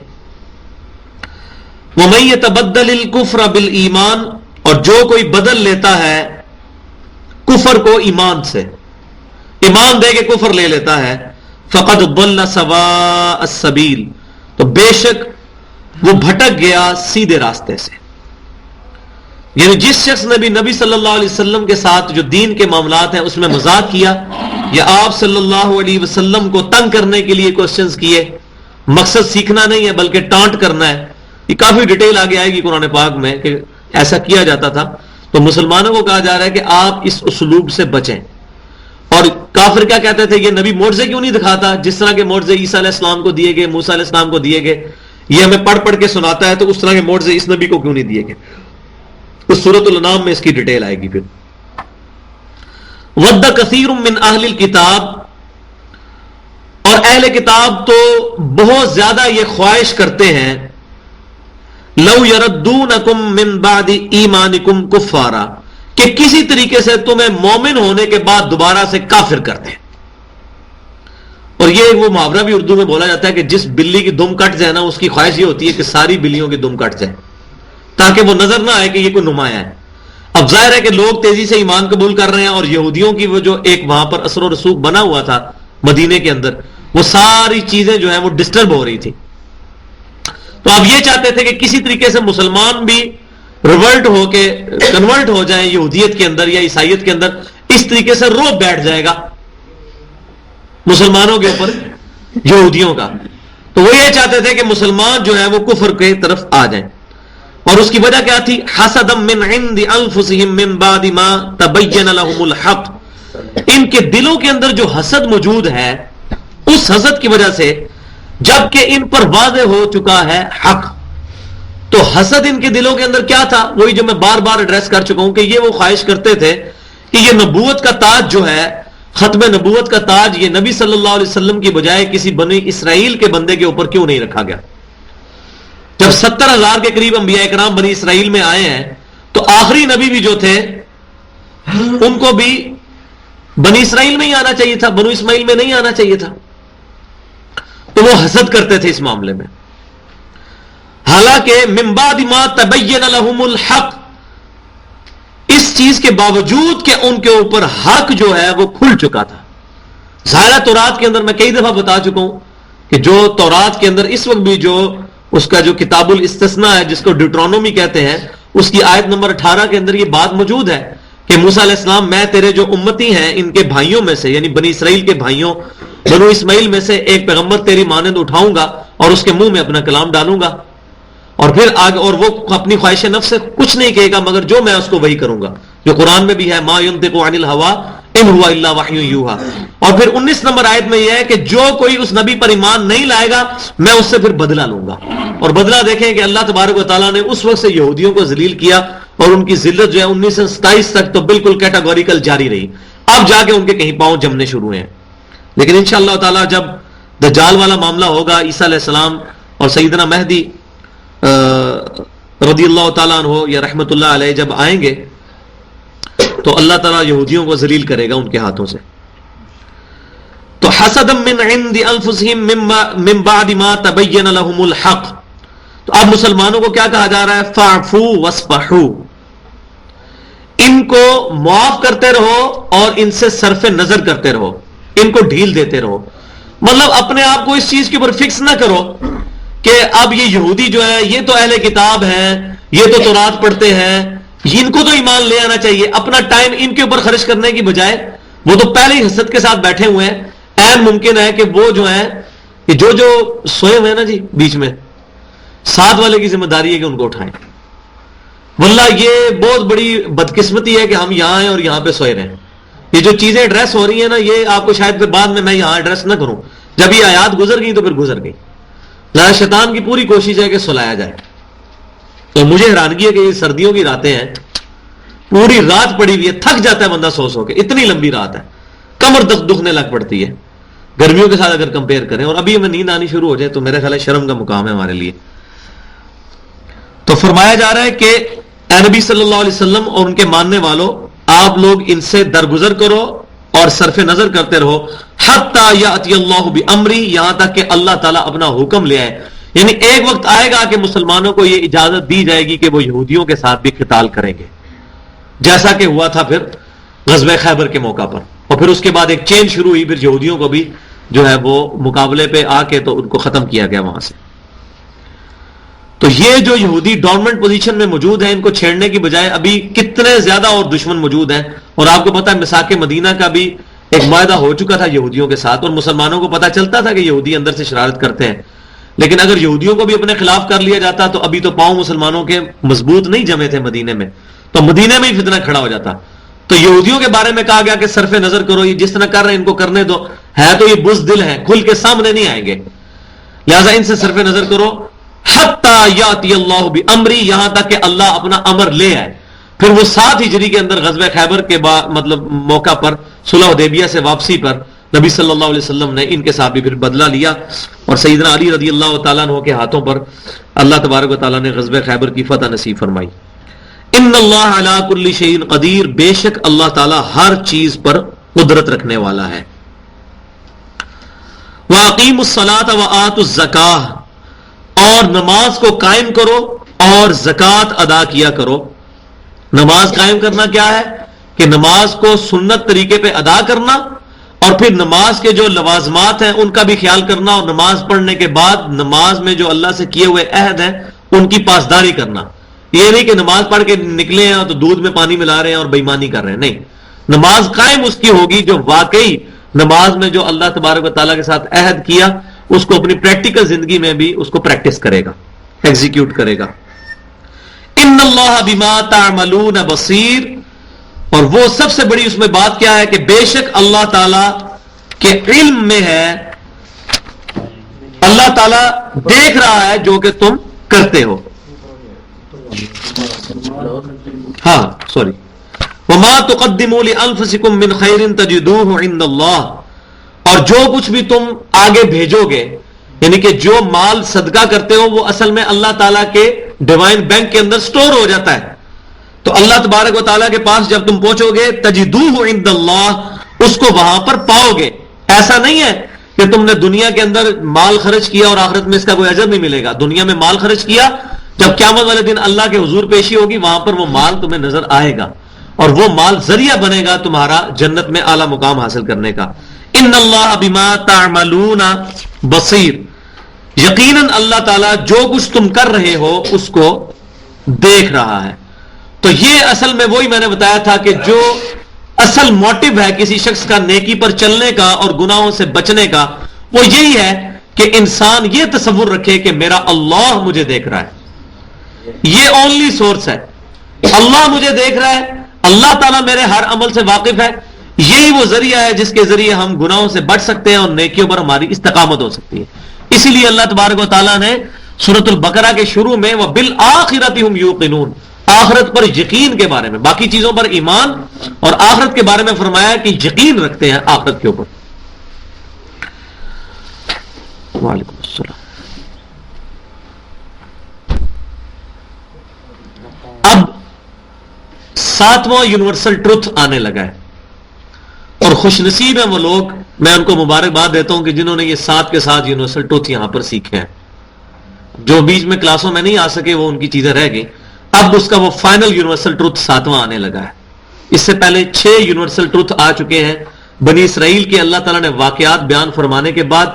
وَمَن يَتَبَدَّلِ الْكُفْرَ بِالْإِيمَانِ، اور جو کوئی بدل لیتا ہے کفر کو ایمان سے، ایمان دے کے کفر لے لیتا ہے، فقد ضل سواء السبیل، تو بے شک وہ بھٹک گیا سیدھے راستے سے۔ یعنی جس شخص نے بھی نبی صلی اللہ علیہ وسلم کے ساتھ جو دین کے معاملات ہیں اس میں مذاق کیا یا آپ صلی اللہ علیہ وسلم کو تنگ کرنے کے لیے کوسچنز کیے، مقصد سیکھنا نہیں ہے بلکہ ٹانٹ کرنا ہے، یہ کافی ڈیٹیل آگے آئے گی قرآن پاک میں کہ ایسا کیا جاتا تھا، تو مسلمانوں کو کہا جا رہا ہے کہ آپ اس اسلوب سے بچیں۔ اور کافر کیا کہتے تھے، یہ نبی معجزے کیوں نہیں دکھاتا جس طرح کے معجزے عیسیٰ علیہ السلام کو دیے گئے، موسیٰ علیہ السلام کو دیے گئے، یہ ہمیں پڑھ پڑھ کے سناتا ہے تو اس طرح کے معجزے اس نبی کو کیوں نہیں دیے گئے؟ اس سورۃ الانعام میں اس کی ڈیٹیل آئے گی۔ پھر ود کثیر من اہل الکتاب، اور اہل کتاب تو بہت زیادہ یہ خواہش کرتے ہیں، لو یردونکم من بعد ایمانکم کفارا، کہ کسی طریقے سے تمہیں مومن ہونے کے بعد دوبارہ سے کافر کر دیں. اور یہ وہ محاورہ بھی اردو میں بولا جاتا ہے کہ جس بلی کی دم کٹ جائے نا، اس کی خواہش یہ ہوتی ہے کہ ساری بلیوں کی دم کٹ جائے، تاکہ وہ نظر نہ آئے کہ یہ کوئی نمایاں ہے. اب ظاہر ہے کہ لوگ تیزی سے ایمان قبول کر رہے ہیں، اور یہودیوں کی وہ جو ایک وہاں پر اثر و رسوخ بنا ہوا تھا مدینے کے اندر، وہ ساری چیزیں جو ہیں وہ ڈسٹرب ہو رہی تھی. تو اب یہ چاہتے تھے کہ کسی طریقے سے مسلمان بھی ریولٹ ہو کے کنورٹ ہو جائیں یہودیت کے اندر یا عیسائیت کے اندر، اس طریقے سے روب بیٹھ جائے گا مسلمانوں کے اوپر یہودیوں کا. تو وہ یہ چاہتے تھے کہ مسلمان جو ہے وہ کفر کی طرف آ جائیں. اور اس کی وجہ کیا تھی؟ حسدم من عند انفسهم من بعد ما تبین لهم الحق، ان کے دلوں کے اندر جو حسد موجود ہے، اس حسد کی وجہ سے جبکہ ان پر واضح ہو چکا ہے حق. تو حسد ان کے دلوں کے اندر کیا تھا؟ وہی جو میں بار بار ایڈریس کر چکا ہوں کہ یہ وہ خواہش کرتے تھے کہ یہ نبوت کا تاج جو ہے، ختم نبوت کا تاج، یہ نبی صلی اللہ علیہ وسلم کی بجائے کسی بنی اسرائیل کے بندے کے اوپر کیوں نہیں رکھا گیا؟ جب 70,000 کے قریب انبیاء کرام بنی اسرائیل میں آئے ہیں، تو آخری نبی بھی جو تھے ان کو بھی بنی اسرائیل میں ہی آنا چاہیے تھا، بنو اسماعیل میں نہیں آنا چاہیے تھا. تو وہ حسد کرتے تھے اس معاملے میں. حالانکہ من بعد ما تبین لهم الحق، اس چیز کے باوجود کہ ان کے اوپر حق جو ہے وہ کھل چکا تھا. ظاہرہ تورات کے اندر میں کئی دفعہ بتا چکا ہوں کہ جو تورات کے اندر اس وقت بھی جو اس کا جو کتاب الاستثناء ہے، جس کو ڈیوٹرانومی کہتے ہیں، اس کی آیت نمبر 18 کے اندر یہ بات موجود ہے کہ موسیٰ علیہ السلام، میں تیرے جو امتی ہیں ان کے بھائیوں میں سے، یعنی بنی اسرائیل کے بھائیوں بنو اسماعیل میں سے ایک پیغمبر تیری مانند اٹھاؤں گا اور اس کے منہ میں اپنا کلام ڈالوں گا، اور پھر آگے، اور وہ اپنی خواہش نفس سے کچھ نہیں کہے گا مگر جو میں اس کو وہی کروں گا، جو قرآن میں بھی ہے، ما ينطق عن الهوى ان هو الا وحی یوحى. اور پھر 19 نمبر آیت میں یہ ہے کہ جو کوئی اس نبی پر ایمان نہیں لائے گا میں اس سے پھر بدلہ لوں گا. اور بدلہ دیکھیں کہ اللہ تبارک و تعالیٰ نے اس وقت سے یہودیوں کو ذلیل کیا، اور ان کی ذلت جو ہے 1927 تک تو بالکل کیٹاگوریکل جاری رہی. اب جا کے ان کے کہیں پاؤں جمنے شروع ہیں. لیکن انشاءاللہ تعالیٰ جب دجال والا معاملہ ہوگا، عیسیٰ علیہ السلام اور سیدنا مہدی رضی اللہ تعالیٰ عنہ یا رحمت اللہ علیہ جب آئیں گے، تو اللہ تعالیٰ یہودیوں کو ذلیل کرے گا ان کے ہاتھوں سے. تو حسد من عند انفسهم من بعد ما تبین لهم الحق. تو اب مسلمانوں کو کیا کہا جا رہا ہے؟ فاعفوا واصفحوا، ان کو معاف کرتے رہو اور ان سے صرف نظر کرتے رہو، ان کو ڈھیل دیتے رہو. مطلب اپنے آپ کو اس چیز کے اوپر فکس نہ کرو کہ اب یہ یہودی جو ہے یہ تو اہل کتاب ہیں، یہ تو تورات پڑھتے ہیں، ان کو تو ایمان لے آنا چاہیے. اپنا ٹائم ان کے اوپر خرچ کرنے کی بجائے وہ تو پہلے ہی حسد کے ساتھ بیٹھے ہوئے ہیں. این ممکن ہے کہ وہ جو ہیں جو سوئے ہوئے ہیں نا جی بیچ میں، ساتھ والے کی ذمہ داری ہے کہ ان کو اٹھائیں. واللہ یہ بہت بڑی بدقسمتی ہے کہ ہم یہاں ہیں اور یہاں پہ سوئے رہے ہیں. یہ جو چیزیں ایڈریس ہو رہی ہیں نا، یہ آپ کو شاید پھر بعد میں یہاں ایڈریس نہ کروں. جب یہ آیات گزر گئی تو پھر گزر گئی. ذرا شیطان کی پوری کوشش ہے کہ سلایا جائے. تو مجھے حیرانگی ہے کہ یہ سردیوں کی راتیں ہیں، پوری رات پڑی ہوئی ہے، تھک جاتا ہے بندہ سو کے، اتنی لمبی رات ہے، کمر دکھنے لگ پڑتی ہے گرمیوں کے ساتھ اگر کمپیئر کریں. اور ابھی ہمیں نیند آنی شروع ہو جائے تو میرے خیال ہے شرم کا مقام ہے ہمارے لیے. تو فرمایا جا رہا ہے کہ اے نبی صلی اللہ علیہ وسلم اور ان کے ماننے والوں، آپ لوگ ان سے درگزر کرو اور صرف نظر کرتے رہو، حتی یاتی اللہ بامری، یہاں تک کہ اللہ تعالیٰ اپنا حکم لے آئے. یعنی ایک وقت آئے گا کہ مسلمانوں کو یہ اجازت دی جائے گی کہ وہ یہودیوں کے ساتھ بھی قتال کریں گے، جیسا کہ ہوا تھا پھر غزوہ خیبر کے موقع پر. اور پھر اس کے بعد ایک چین شروع ہوئی، پھر یہودیوں کو بھی جو ہے وہ مقابلے پہ آ کے تو ان کو ختم کیا گیا وہاں سے. تو یہ جو یہودی ڈورمنٹ پوزیشن میں موجود ہیں، ان کو چھیڑنے کی بجائے ابھی کتنے زیادہ اور دشمن موجود ہیں. اور آپ کو پتا ہے میثاق مدینہ کا بھی ایک معاہدہ ہو چکا تھا یہودیوں کے ساتھ، اور مسلمانوں کو پتا چلتا تھا کہ یہودی اندر سے شرارت کرتے ہیں. لیکن اگر یہودیوں کو بھی اپنے خلاف کر لیا جاتا تو ابھی تو پاؤں مسلمانوں کے مضبوط نہیں جمے تھے مدینے میں، تو مدینے میں ہی فتنہ کھڑا ہو جاتا. تو یہودیوں کے بارے میں کہا گیا کہ صرف نظر کرو، یہ جس طرح کر رہے ہیں ان کو کرنے دو، ہے تو یہ بزدل ہیں، کھل کے سامنے نہیں آئیں گے، لہذا ان سے صرف نظر کرو. حتی یاتی اللہ بامری، یہاں تک کہ اللہ اپنا امر لے آئے. پھر وہ 7 ہجری کے اندر غزوہ خیبر کے بعد مطلب موقع پر صلح حدیبیہ سے واپسی پر نبی صلی اللہ علیہ وسلم نے ان کے ساتھ بھی پھر بدلہ لیا اور سیدنا علی رضی اللہ تعالیٰ عنہ کے ہاتھوں پر اللہ تبارک و تعالیٰ نے غزوہ خیبر کی فتح نصیب فرمائی. ان اللہ علی کل شیء قدیر، بے شک اللہ تعالیٰ ہر چیز پر قدرت رکھنے والا ہے. وَأَقِیمُوا الصَّلَاةَ وَآتُوا الزَّکَاةَ، اور نماز کو قائم کرو اور زکوٰۃ ادا کیا کرو. نماز قائم کرنا کیا ہے کہ نماز کو سنت طریقے پہ ادا کرنا، اور پھر نماز کے جو لوازمات ہیں ان کا بھی خیال کرنا، اور نماز پڑھنے کے بعد نماز میں جو اللہ سے کیے ہوئے عہد ہیں ان کی پاسداری کرنا. یہ نہیں کہ نماز پڑھ کے نکلے ہیں تو دودھ میں پانی ملا رہے ہیں اور بےایمانی کر رہے ہیں، نہیں. نماز قائم اس کی ہوگی جو واقعی نماز میں جو اللہ تبارک و تعالیٰ کے ساتھ عہد کیا اس کو اپنی پریکٹیکل زندگی میں بھی اس کو پریکٹس کرے گا، ایگزیکیوٹ کرے گا. ان اللہ بما تعملون بصیر، اور وہ سب سے بڑی اس میں بات کیا ہے کہ بے شک اللہ تعالی کے علم میں ہے، اللہ تعالی دیکھ رہا ہے جو کہ تم کرتے ہو. ہاں سوری، وما تقدموا لانفسکم من خیر تجدوه عند اللہ، اور جو کچھ بھی تم آگے بھیجو گے، یعنی کہ جو مال صدقہ کرتے ہو وہ اصل میں اللہ تعالیٰ کے ڈیوائن بینک کے اندر سٹور ہو جاتا ہے. تو اللہ تبارک و تعالیٰ کے پاس جب تم پہنچو گے تجدوہ عند اللہ، اس کو وہاں پر پاؤ گے. ایسا نہیں ہے کہ تم نے دنیا کے اندر مال خرچ کیا اور آخرت میں اس کا کوئی اجر نہیں ملے گا. دنیا میں مال خرچ کیا، جب قیامت والے دن اللہ کے حضور پیشی ہوگی وہاں پر وہ مال تمہیں نظر آئے گا، اور وہ مال ذریعہ بنے گا تمہارا جنت میں اعلیٰ مقام حاصل کرنے کا. ان اللہ بما تعملون بصیر، یقیناً اللہ تعالیٰ جو کچھ تم کر رہے ہو اس کو دیکھ رہا ہے. تو یہ اصل میں وہی میں نے بتایا تھا کہ جو اصل موٹیو ہے کسی شخص کا نیکی پر چلنے کا اور گناہوں سے بچنے کا، وہ یہی ہے کہ انسان یہ تصور رکھے کہ میرا اللہ مجھے دیکھ رہا ہے. یہ اونلی سورس ہے، اللہ مجھے دیکھ رہا ہے، اللہ تعالیٰ میرے ہر عمل سے واقف ہے. یہی وہ ذریعہ ہے جس کے ذریعے ہم گناہوں سے بچ سکتے ہیں اور نیکیوں پر ہماری استقامت ہو سکتی ہے. اسی لیے اللہ تبارک و تعالیٰ نے سورۃ البقرہ کے شروع میں وَبِالْآخِرَةِ هُمْ يُوقِنُونَ، آخرت پر یقین کے بارے میں، باقی چیزوں پر ایمان اور آخرت کے بارے میں فرمایا کہ یقین رکھتے ہیں آخرت کے اوپر. وعلیکم السلام. اب 7واں یونیورسل ٹروتھ آنے لگا ہے، اور خوش نصیب ہیں وہ لوگ، میں ان کو مبارکباد دیتا ہوں کہ جنہوں نے یہ 7 کے ساتھ یونیورسل ٹروتھ یہاں پر سیکھے ہیں. جو بیچ میں کلاسوں میں نہیں آ سکے وہ ان کی چیزیں رہ گئی. اب اس کا وہ فائنل یونیورسل ٹروتھ 7واں آنے لگا ہے. اس سے پہلے 6 یونیورسل ٹروتھ آ چکے ہیں. بنی اسرائیل کے اللہ تعالیٰ نے واقعات بیان فرمانے کے بعد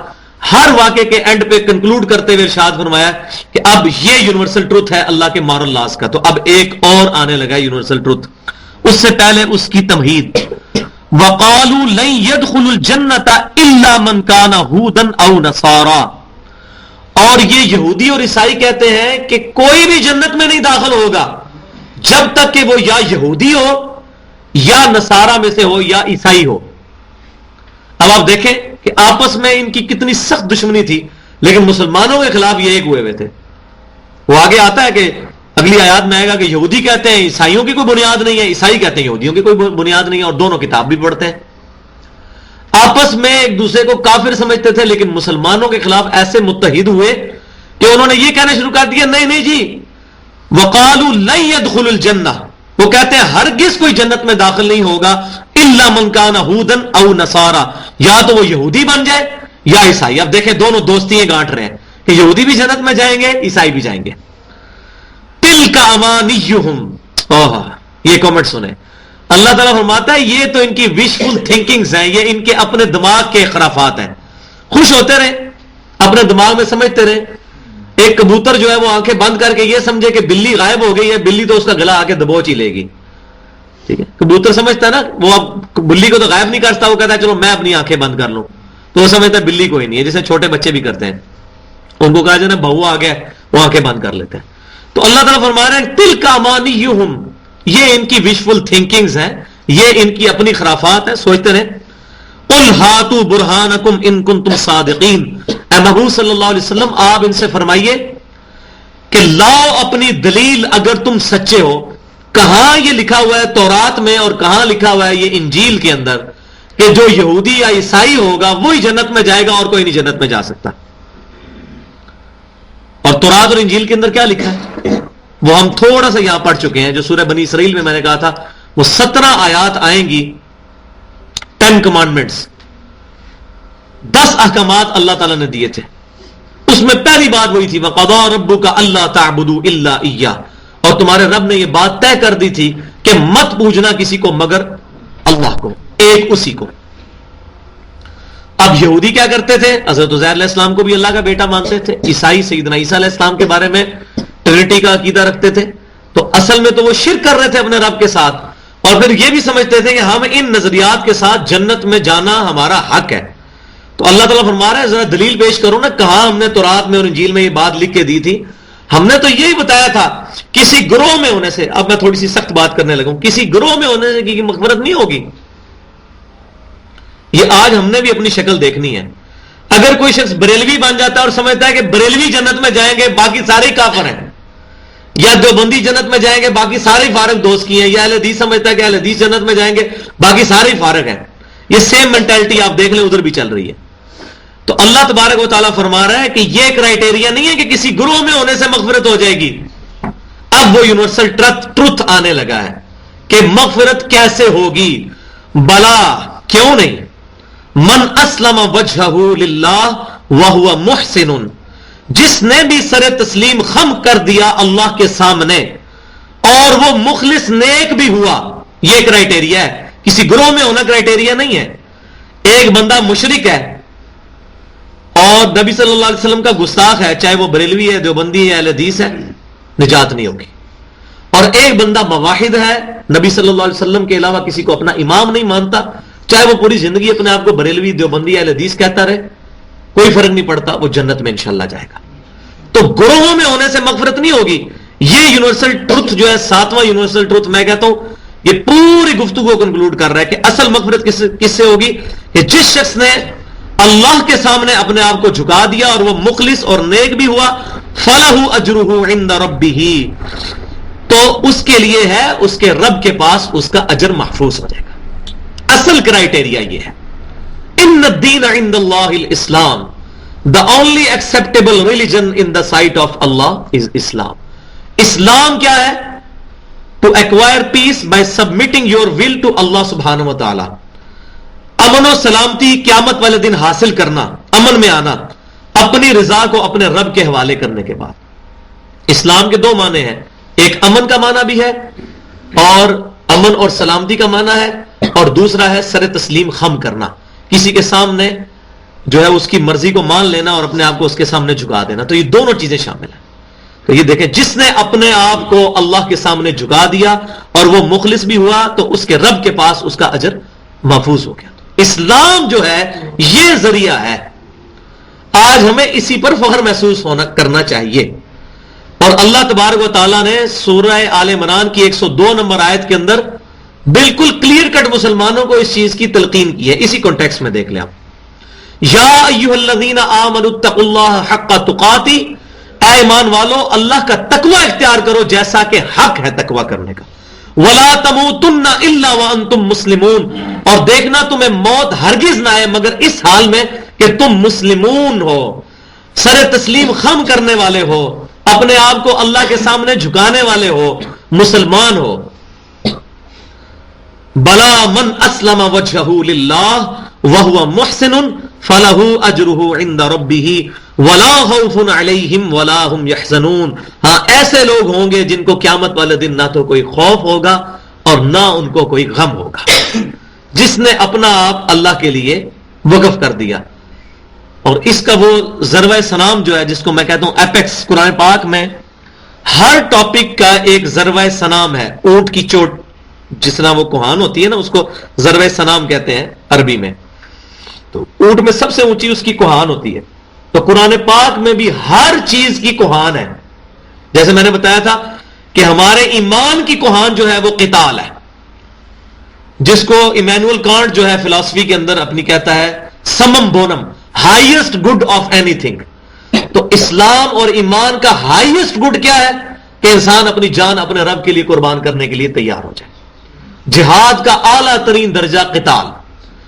ہر واقعے کے اینڈ پہ کنکلوڈ کرتے ہوئے ارشاد فرمایا کہ اب یہ یونیورسل ٹروتھ ہے اللہ کے مارل لاز کا. تو اب ایک اور آنے لگا یونیورسل ٹروتھ. اس سے پہلے اس کی تمہید، وَقَالُوا لَن يَدْخُلُ الْجَنَّةَ إِلَّا مَنْ كَانَ هُودًا أَوْ نَصَارَىٰ، اور یہ یہودی اور عیسائی کہتے ہیں کہ کوئی بھی جنت میں نہیں داخل ہوگا جب تک کہ وہ یا یہودی ہو یا نصارہ میں سے ہو یا عیسائی ہو. اب آپ دیکھیں کہ آپس میں ان کی کتنی سخت دشمنی تھی، لیکن مسلمانوں کے خلاف یہ ایک ہوئے تھے. وہ آگے آتا ہے کہ اگلی آیات میں آئے گا کہ یہودی کہتے ہیں عیسائیوں کی کوئی بنیاد نہیں ہے، عیسائی کہتے ہیں یہودیوں کی کوئی بنیاد نہیں ہے، اور دونوں کتاب بھی پڑھتے ہیں. آپس میں ایک دوسرے کو کافر سمجھتے تھے، لیکن مسلمانوں کے خلاف ایسے متحد ہوئے کہ انہوں نے یہ کہنا شروع کر دیا نہیں جی، وقالوا لن يدخل الجنہ، وہ کہتے ہیں ہرگز کوئی جنت میں داخل نہیں ہوگا الا من كان هودا او نصارى، یا تو وہ یہودی بن جائے یا عیسائی. اب دیکھیں دونوں دوستیاں گانٹ رہے ہیں کہ یہودی بھی جنت میں جائیں گے، عیسائی بھی جائیں گے. تلک امانیہم، یہ کامنٹ سنیں. اللہ تعالیٰ فرماتا ہے یہ تو ان کی وشفل تھنکنگز ہیں، یہ ان کے اپنے دماغ کے خرافات ہیں. خوش ہوتے رہے، اپنے دماغ میں سمجھتے رہے. ایک کبوتر جو ہے وہ آنکھیں بند کر کے یہ سمجھے کہ بلی غائب ہو گئی ہے، بلی تو اس کا گلا آ کے دبوچ ہی لے گی. ٹھیک ہے، کبوتر سمجھتا ہے نا، وہ اب بلی کو تو غائب نہیں کرتا، وہ کہتا ہے چلو میں اپنی آنکھیں بند کر لوں، تو وہ سمجھتا ہے بلی کوئی نہیں ہے، جیسے چھوٹے بچے بھی کرتے ہیں. ان کو کہا جائے نا بہو آ گیا، وہ آنکھیں بند کر لیتے ہیں. تو اللہ تعالیٰ فرما رہے ہیں تلک امانیہم، یہ ان کی وشفل تھنکنگز ہیں، یہ ان کی اپنی خرافات ہیں، سوچتے رہے. قل ہاتوا برہانکم ان کنتم صادقین، اے محبوب صلی اللہ علیہ وسلم آپ ان سے فرمائیے کہ لاؤ اپنی دلیل اگر تم سچے ہو. کہاں یہ لکھا ہوا ہے تورات میں اور کہاں لکھا ہوا ہے یہ انجیل کے اندر کہ جو یہودی یا عیسائی ہوگا وہی جنت میں جائے گا اور کوئی نہیں جنت میں جا سکتا. اور تورات اور انجیل کے اندر کیا لکھا ہے وہ ہم تھوڑا سا یہاں پڑھ چکے ہیں. جو سورہ بنی اسرائیل میں نے کہا تھا وہ 17 آیات آئیں گی, 10 کمانڈمنٹس, 10 احکامات اللہ تعالیٰ نے دیے تھے. اس میں پہلی بات وہی تھی وَقَضَىٰ رَبُّكَ أَلَّا تَعْبُدُوا إِلَّا إِيَّاهُ, اور تمہارے رب نے یہ بات طے کر دی تھی کہ مت پوجنا کسی کو مگر اللہ کو, ایک اسی کو. اب یہودی کیا کرتے تھے؟ حضرت عزیر علیہ السلام کو بھی اللہ کا بیٹا مانتے تھے. عیسائی سیدنا عیسیٰ علیہ السلام کے بارے میں ٹرینٹی کا عقیدہ رکھتے تھے. تو اصل میں تو وہ شرک کر رہے تھے اپنے رب کے ساتھ, اور پھر یہ بھی سمجھتے تھے کہ ہم ان نظریات کے ساتھ جنت میں جانا ہمارا حق ہے. تو اللہ تعالیٰ فرما رہا ہے ذرا دلیل پیش کرو نا, کہاں ہم نے تورات میں اور انجیل میں یہ بات لکھ کے دی تھی؟ ہم نے تو یہی بتایا تھا کسی گروہ میں ہونے سے, اب میں تھوڑی سی سخت بات کرنے لگوں, کسی گروہ میں ہونے سے کی مغفرت نہیں ہوگی. یہ آج ہم نے بھی اپنی شکل دیکھنی ہے. اگر کوئی شخص بریلوی بن جاتا ہے اور سمجھتا ہے کہ بریلوی جنت میں جائیں گے باقی سارے کافر ہیں, یا دیوبندی جنت میں جائیں گے باقی سارے فارغ دوست کی ہیں, یا اہل حدیث سمجھتا ہے کہ اہل حدیث جنت میں جائیں گے باقی سارے فارغ ہیں, یہ سیم مینٹلٹی آپ دیکھ لیں ادھر بھی چل رہی ہے. تو اللہ تبارک و تعالیٰ فرما رہا ہے کہ یہ کرائٹیریا نہیں ہے کہ کسی گروہ میں ہونے سے مغفرت ہو جائے گی. اب وہ یونیورسل ٹروتھ آنے لگا ہے کہ مغفرت کیسے ہوگی. بلا کیوں نہیں, من اسلم وجہہ للہ وہو محسن, جس نے بھی سر تسلیم خم کر دیا اللہ کے سامنے اور وہ مخلص نیک بھی ہوا. یہ کرائٹیریا ہے, کسی گروہ میں ہونا کرائٹیریا نہیں ہے. ایک بندہ مشرک ہے اور نبی صلی اللہ علیہ وسلم کا گستاخ ہے, چاہے وہ بریلوی ہے, دیوبندی ہے, اہل حدیث ہے, نجات نہیں ہوگی. اور ایک بندہ موحد ہے, نبی صلی اللہ علیہ وسلم کے علاوہ کسی کو اپنا امام نہیں مانتا, چاہے وہ پوری زندگی اپنے آپ کو بریلوی, دیوبندی, اہل حدیث کہتا رہے, کوئی فرق نہیں پڑتا, وہ جنت میں انشاءاللہ جائے گا. تو گروہوں میں ہونے سے مغفرت نہیں ہوگی. یہ یونیورسل ٹروتھ جو ہے, 7واں یونیورسل ٹروتھ, میں کہتا ہوں یہ پوری گفتگو کو کنکلوڈ کر رہا ہے کہ اصل مغفرت کس سے ہوگی, کہ جس شخص نے اللہ کے سامنے اپنے آپ کو جھکا دیا اور وہ مخلص اور نیک بھی ہوا, فَلَهُ أَجْرُهُ عِنْدَ رَبِّهِ, تو اس کے لیے ہے اس کے رب کے پاس اس کا اجر محفوظ ہو جائے گا. اصل کرائٹیریا یہ ہے. ان الدین عند اللہ الاسلام, the only acceptable religion in the sight of Allah is Islam. اسلام کیا ہے؟ to acquire peace by submitting your will to Allah subhanahu wa ta'ala. امن و سلامتی قیامت والے دن حاصل کرنا, امن میں آنا, اپنی رضا کو اپنے رب کے حوالے کرنے کے بعد. اسلام کے 2 معنی ہیں, ایک امن کا معنی بھی ہے اور امن اور سلامتی کا معنی ہے, اور دوسرا ہے سر تسلیم خم کرنا, کسی کے سامنے جو ہے اس کی مرضی کو مان لینا اور اپنے آپ کو اس کے سامنے جھکا دینا. تو یہ دونوں چیزیں شامل ہیں. تو یہ دیکھیں, جس نے اپنے آپ کو اللہ کے سامنے جھکا دیا اور وہ مخلص بھی ہوا تو اس کے رب کے پاس اس کا اجر محفوظ ہو گیا. اسلام جو ہے یہ ذریعہ ہے. آج ہمیں اسی پر فخر محسوس کرنا چاہیے. اور اللہ تبارک و تعالیٰ نے سورہ آل عمران کی 102 نمبر آیت کے اندر بالکل کلیئر کٹ مسلمانوں کو اس چیز کی تلقین کی ہے. اسی کانٹیکسٹ میں دیکھ لیں آپ. یا ایھا الذین آمنوا اتقوا اللہ حق تقاتی, اے ایمان والو اللہ کا تقوی اختیار کرو جیسا کہ حق ہے تقوی کرنے کا. ولا تموتن الا وانتم مسلمون, اور دیکھنا تمہیں موت ہرگز نہ آئے مگر اس حال میں کہ تم مسلمون ہو, سر تسلیم خم کرنے والے ہو, اپنے آپ کو اللہ کے سامنے جھکانے والے ہو, مسلمان ہو. بلا من اسلم وجہہ للہ وہو محسن فلہ اجرہ عند ربہ ولا خوف علیہم ولا ہم یحزنون. ہاں, ایسے لوگ ہوں گے جن کو قیامت والے دن نہ تو کوئی خوف ہوگا اور نہ ان کو کوئی غم ہوگا, جس نے اپنا آپ اللہ کے لیے وقف کر دیا. اور اس کا وہ ضربہ سلام جو ہے, جس کو میں کہتا ہوں ایپیکس, قرآن پاک میں ہر ٹاپک کا ایک ضربہ سلام ہے. اونٹ کی چوٹ جس طرح وہ کوہان ہوتی ہے نا, اس کو ضربہ سلام کہتے ہیں عربی میں. تو اونٹ میں سب سے اونچی اس کی کوہان ہوتی ہے. تو قرآن پاک میں بھی ہر چیز کی کوہان ہے. جیسے میں نے بتایا تھا کہ ہمارے ایمان کی کوہان جو ہے وہ قتال ہے, جس کو ایمینول کانٹ جو ہے فلسفی کے اندر اپنی کہتا ہے سمم بونم, ہائیسٹ گڈ آف اینی تھنگ. تو اسلام اور ایمان کا ہائیسٹ گڈ کیا ہے کہ انسان اپنی جان اپنے رب کے لیے قربان کرنے کے لیے تیار ہو جائے. جہاد کا اعلیٰ ترین درجہ قتال,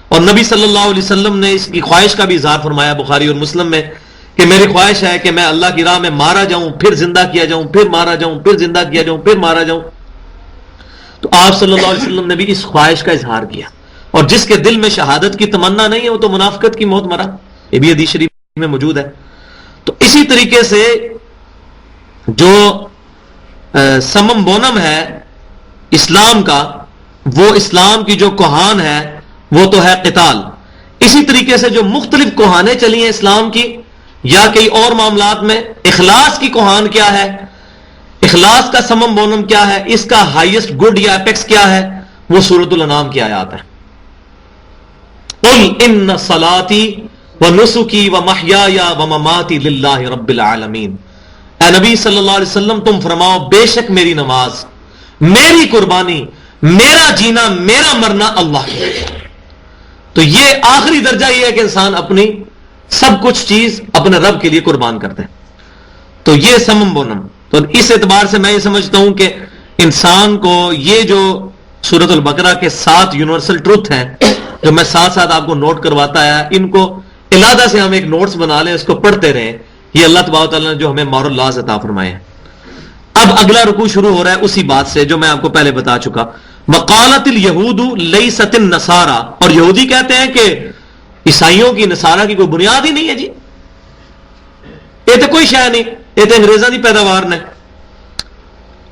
اور نبی صلی اللہ علیہ وسلم نے اس کی خواہش کا بھی اظہار فرمایا بخاری اور مسلم میں کہ میری خواہش ہے کہ میں اللہ کی راہ میں مارا جاؤں، پھر زندہ کیا جاؤں، پھر مارا جاؤں، پھر زندہ کیا جاؤں، پھر مارا جاؤں. تو آپ صلی اللہ علیہ وسلم نے بھی اس خواہش کا اظہار کیا. اور جس کے دل میں شہادت کی تمنا نہیں ہے وہ تو منافقت کی موت مرا، یہ بھی حدیث شریف میں موجود ہے. تو اسی طریقے سے جو سمم بونم ہے اسلام کا، وہ اسلام کی جو کوہان ہے وہ تو ہے قتال. اسی طریقے سے جو مختلف کوہانیں چلی ہیں اسلام کی یا کئی اور معاملات میں، اخلاص کی کوہان کیا ہے، اخلاص کا سمم بونم کیا ہے، اس کا ہائیسٹ گڈ یا اپیکس کیا ہے، وہ سورۃ الانعام کی آیات ہے. قل ان صلاتی ونسکی ومحیای ومماتی للہ رب العالمین. اے نبی صلی اللہ علیہ وسلم تم فرماؤ بے شک میری نماز، میری قربانی، میرا جینا، میرا مرنا اللہ کے لیے. تو یہ آخری درجہ یہ ہے کہ انسان اپنی سب کچھ چیز اپنے رب کے لیے قربان کرتے ہیں. تو یہ سمم بونم. تو اس اعتبار سے میں یہ سمجھتا ہوں کہ انسان کو یہ جو سورۃ البقرہ کے 7 یونیورسل ٹروتھ ہیں جو میں ساتھ ساتھ آپ کو نوٹ کرواتا ہے، ان کو علادہ سے ہم ایک نوٹس بنا لیں، اس کو پڑھتے رہیں. یہ اللہ تبارک و تعالیٰ نے جو ہمیں مورل لاز عطا فرمائے ہیں. اب اگلا رکوع شروع ہو رہا ہے اسی بات سے جو میں آپ کو پہلے بتا چکا. وقالت الیہود لیست النصارى، اور یہودی کہتے ہیں کہ عیسائیوں کی نصارہ کی کوئی بنیاد ہی نہیں ہے. جی یہ تو کوئی شے نہیں، یہ تو انگریزوں کی پیداوار نے.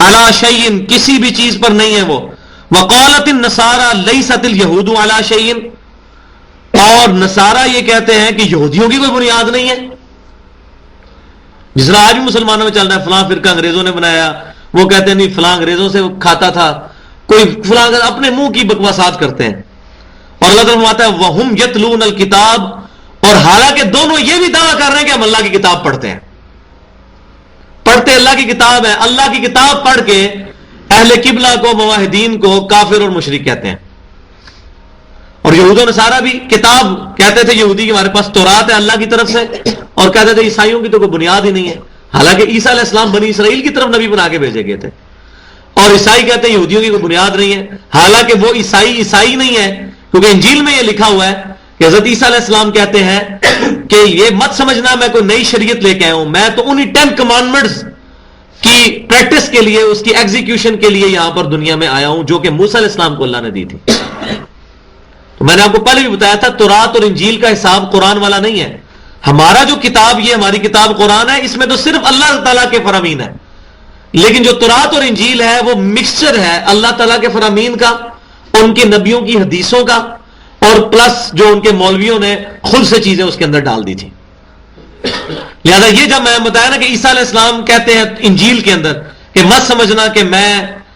علی شیء، کسی بھی چیز پر نہیں ہے وہ. وقالت النصارى لیست الیہود علی شیء، اور نصارہ یہ کہتے ہیں کہ یہودیوں کی کوئی بنیاد نہیں ہے. جس طرح آج بھی مسلمانوں میں چل رہا ہے فلاں فرقہ انگریزوں نے بنایا، وہ کہتے ہیں نہیں فلاں انگریزوں سے کھاتا تھا، کوئی فلاں اپنے منہ کی بکواسات کرتے ہیں. اور اللہ تعالیٰ فرماتا ہے وَهُمْ يَتْلُونَ الْكِتَابَ، اور حالانکہ دونوں یہ بھی دعویٰ کر رہے ہیں کہ ہم اللہ کی کتاب پڑھتے ہیں، پڑھتے اللہ کی کتاب ہے. اللہ کی کتاب پڑھ کے اہل قبلہ کو، موحدین کو کافر اور مشرک کہتے ہیں. اور یہود و نصارہ بھی کتاب کہتے تھے یہودی کہ ہمارے پاس تورات ہے اللہ کی طرف سے، اور کہتے تھے عیسائیوں کی تو کوئی بنیاد ہی نہیں ہے. حالانکہ عیسیٰ علیہ السلام بنی اسرائیل کی طرف نبی بنا کے بھیجے گئے تھے. اور عیسائی کہتے ہیں یہودیوں کی کوئی بنیاد نہیں ہے، حالانکہ وہ عیسائی نہیں ہے، کیونکہ انجیل میں یہ لکھا ہوا ہے کہ حضرت عیسیٰ علیہ السلام کہتے ہیں کہ یہ مت سمجھنا میں کوئی نئی شریعت لے کے آیا ہوں، میں تو انہی 10 کمانڈمنٹس کی پریکٹس کے لیے، اس کی ایگزیکیوشن کے لیے یہاں پر دنیا میں آیا ہوں، جو کہ موسیٰ علیہ السلام کو اللہ نے دی تھی. تو میں نے آپ کو پہلے بھی بتایا تھا تورات اور انجیل کا حساب قرآن والا نہیں ہے. ہمارا جو کتاب، یہ ہماری کتاب قرآن ہے، اس میں تو صرف اللہ تعالیٰ کے فرامین ہے. لیکن جو تورات اور انجیل ہے وہ مکسچر ہے اللہ تعالیٰ کے فرامین کا، ان کے نبیوں کی حدیثوں کا، اور پلس جو ان کے مولویوں نے خود سے چیزیں اس کے اندر ڈال دی تھی. لہذا یہ جب میں بتایا نا کہ عیسیٰ علیہ السلام کہتے ہیں انجیل کے اندر کہ مت سمجھنا کہ میں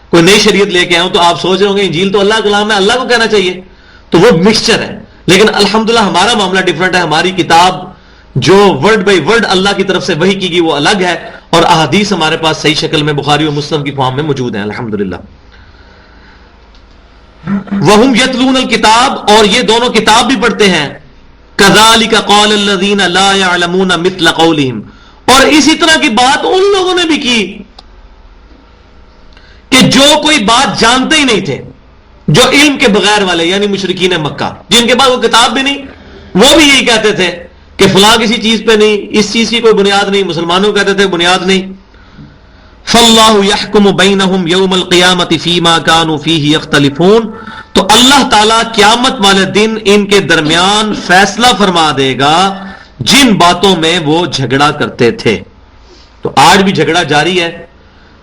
کوئی نئی شریعت لے کے آیا ہوں، تو آپ سوچ رہے ہوں گے انجیل تو اللہ کا کلام ہے، اللہ کو کہنا چاہیے. تو وہ مکسچر ہے. لیکن الحمدللہ ہمارا معاملہ ڈیفرنٹ ہے. ہماری کتاب جو ورڈ بائی ورڈ اللہ کی طرف سے وحی کی گئی وہ الگ ہے، اور احادیث ہمارے پاس صحیح شکل میں بخاری و مسلم کی فارم میں موجود ہیں الحمدللہ. وَهُمْ يَتْلُونَ الْكِتَابَ، اور یہ دونوں کتاب بھی پڑھتے ہیں. كَذَلِكَ قَالَ الَّذِينَ لَا يَعْلَمُونَ مِثْلَ قَوْلِهِمْ، اور اسی طرح کی بات ان لوگوں نے بھی کی کہ جو کوئی بات جانتے ہی نہیں تھے، جو علم کے بغیر والے، یعنی مشرکین مکہ، جن کے پاس وہ کتاب بھی نہیں، وہ بھی یہی کہتے تھے کہ فلاں کسی چیز پہ نہیں، اس چیز کی کوئی بنیاد نہیں. مسلمانوں کہتے تھے بنیاد نہیں. فَاللَّهُ يَحْكُمُ بَيْنَهُمْ يَوْمَ الْقِيَامَةِ فِي مَا كَانُوا فِيهِ يَخْتَلِفُونَ، تو اللہ تعالیٰ قیامت والے دن ان کے درمیان فیصلہ فرما دے گا جن باتوں میں وہ جھگڑا کرتے تھے. تو آج بھی جھگڑا جاری ہے.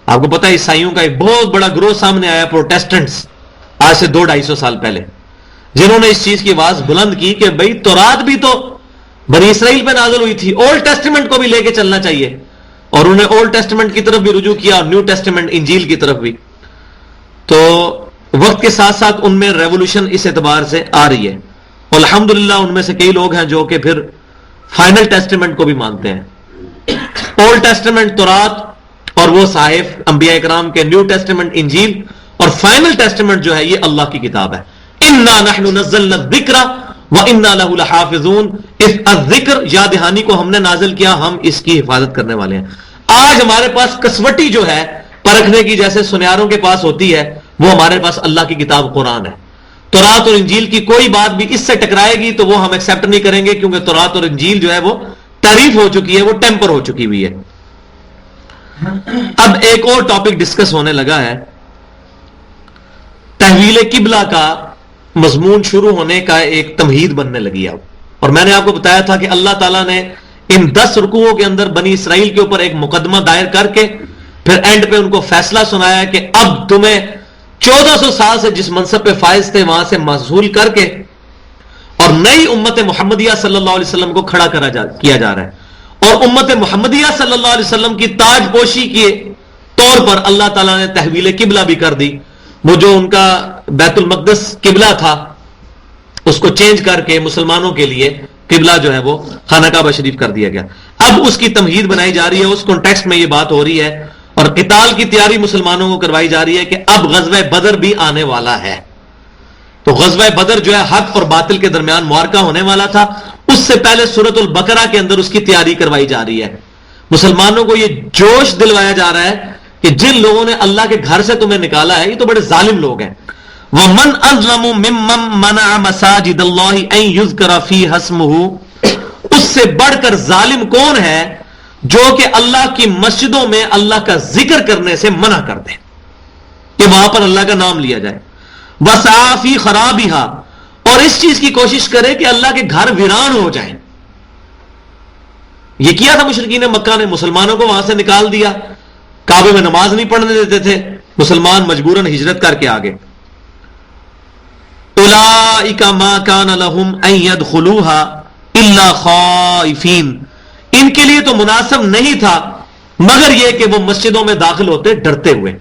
آپ کو پتا ہے عیسائیوں کا ایک بہت بڑا گروہ سامنے آیا، پروٹیسٹنٹس، آج سے 200-250 سال پہلے، جنہوں نے اس چیز کی آواز بلند کی کہ بھئی تورات بھی تو بنی اسرائیل پہ نازل ہوئی تھی، اولڈ ٹیسٹمنٹ کو بھی لے کے چلنا چاہیے. اور انہوں نے اولڈ ٹیسٹمنٹ کی طرف بھی رجوع کیا اور نیو ٹیسٹمنٹ انجیل کی طرف بھی. تو وقت کے ساتھ ساتھ ان میں ریولوشن اس اعتبار سے آ رہی ہے. الحمدللہ ان میں سے کئی لوگ ہیں جو کہ پھر فائنل ٹیسٹمنٹ کو بھی مانتے ہیں. اولڈ ٹیسٹمنٹ تورات اور وہ صحائف انبیاء اکرام کے، نیو ٹیسٹمنٹ انجیل، اور فائنل ٹیسٹمنٹ جو ہے یہ اللہ کی کتاب ہے. اِنَّا نَحْنُ نَزَّلْنَا الذِّكْرَ وَإِنَّا لَهُ لَحَافِظُونَ، اس الذکر یاد دہانی کو ہم نے نازل کیا، ہم اس کی حفاظت کرنے والے ہیں. آج ہمارے پاس کسوٹی جو ہے پرکھنے کی، جیسے سنیاروں کے پاس ہوتی ہے، وہ ہمارے پاس اللہ کی کتاب قرآن ہے. تورات اور انجیل کی کوئی بات بھی اس سے ٹکرائے گی تو وہ ہم ایکسپٹ نہیں کریں گے، کیونکہ تورات اور انجیل جو ہے وہ تعریف ہو چکی ہے، وہ ٹیمپر ہو چکی ہوئی ہے۔ اب ایک اور ٹاپک ڈسکس ہونے لگا ہے، تحویل قبلہ کا مضمون شروع ہونے کا ایک تمہید بننے لگی اب۔ اور میں نے آپ کو بتایا تھا کہ اللہ تعالیٰ نے ان 10 رکوعوں کے اندر بنی اسرائیل کے اوپر ایک مقدمہ دائر کر کے پھر اینڈ پہ ان کو فیصلہ سنایا کہ اب تمہیں 1400 سال سے جس منصب پہ فائز تھے وہاں سے معزول کر کے اور نئی امت محمدیہ صلی اللہ علیہ وسلم کو کھڑا کیا جا رہا ہے، اور امت محمدیہ صلی اللہ علیہ وسلم کی تاج پوشی کے طور پر اللہ تعالیٰ نے تحویل قبلہ بھی کر دی۔ وہ جو ان کا بیت المقدس قبلہ تھا اس کو چینج کر کے مسلمانوں کے لیے قبلہ جو ہے وہ خانہ کعبہ شریف کر دیا گیا۔ اب اس کی تمہید بنائی جا رہی ہے، اس کانٹیکسٹ میں یہ بات ہو رہی ہے، اور قتال کی تیاری مسلمانوں کو کروائی جا رہی ہے کہ اب غزوہ بدر بھی آنے والا ہے۔ تو غزوہ بدر جو ہے حق اور باطل کے درمیان معرکہ ہونے والا تھا، اس سے پہلے سورۃ البقرہ کے اندر اس کی تیاری کروائی جا رہی ہے۔ مسلمانوں کو یہ جوش دلوایا جا رہا ہے کہ جن لوگوں نے اللہ کے گھر سے تمہیں نکالا ہے یہ تو بڑے ظالم لوگ ہیں۔ وَمَنْ أَظْلَمُ مِمَّنْ مَنَعَ مَسَاجِدَ اللَّهِ أَنْ يُذْكَرَ فِيهَا اسْمُهُ، اس سے بڑھ کر ظالم کون ہے جو کہ اللہ کی مسجدوں میں اللہ کا ذکر کرنے سے منع کر دے کہ وہاں پر اللہ کا نام لیا جائے۔ وَسَعَىٰ فِي خَرَابِهَا، اور اس چیز کی کوشش کرے کہ اللہ کے گھر ویران ہو جائیں۔ یہ کیا تھا مشرکین مکہ نے، مسلمانوں کو وہاں سے نکال دیا، کعبے میں نماز نہیں پڑھنے دیتے تھے، مسلمان مجبوراً ہجرت کر کے آگے۔ اولئک ما کان لهم ان يدخلوها الا خائفین، ان کے لیے تو مناسب نہیں تھا مگر یہ کہ وہ مسجدوں میں داخل ہوتے ڈرتے ہوئے،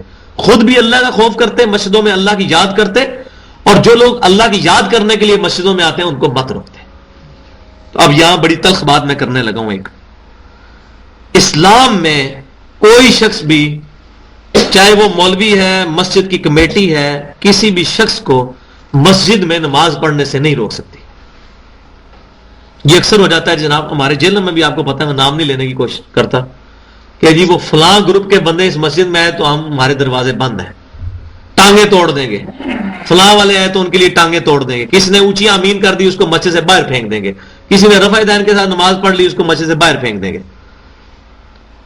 خود بھی اللہ کا خوف کرتے، مسجدوں میں اللہ کی یاد کرتے، اور جو لوگ اللہ کی یاد کرنے کے لیے مسجدوں میں آتے ہیں ان کو مت روکتے۔ تو اب یہاں بڑی تلخ بات میں کرنے لگا ہوں، ایک اسلام میں کوئی شخص بھی، چاہے وہ مولوی ہے، مسجد کی کمیٹی ہے، کسی بھی شخص کو مسجد میں نماز پڑھنے سے نہیں روک سکتی۔ یہ اکثر ہو جاتا ہے جناب، ہمارے جیل میں بھی آپ کو پتہ ہے، میں نام نہیں لینے کی کوشش کرتا کہ جی وہ فلاں گروپ کے بندے اس مسجد میں آئے تو ہمارے دروازے بند ہیں، ٹانگیں توڑ دیں گے، فلاں والے آئے تو ان کے لیے ٹانگیں توڑ دیں گے، کسی نے اونچی آمین کر دی اس کو مسجد سے باہر پھینک دیں گے، کسی نے رفع دین کے ساتھ نماز پڑھ لی اس کو مسجد سے باہر پھینک دیں گے۔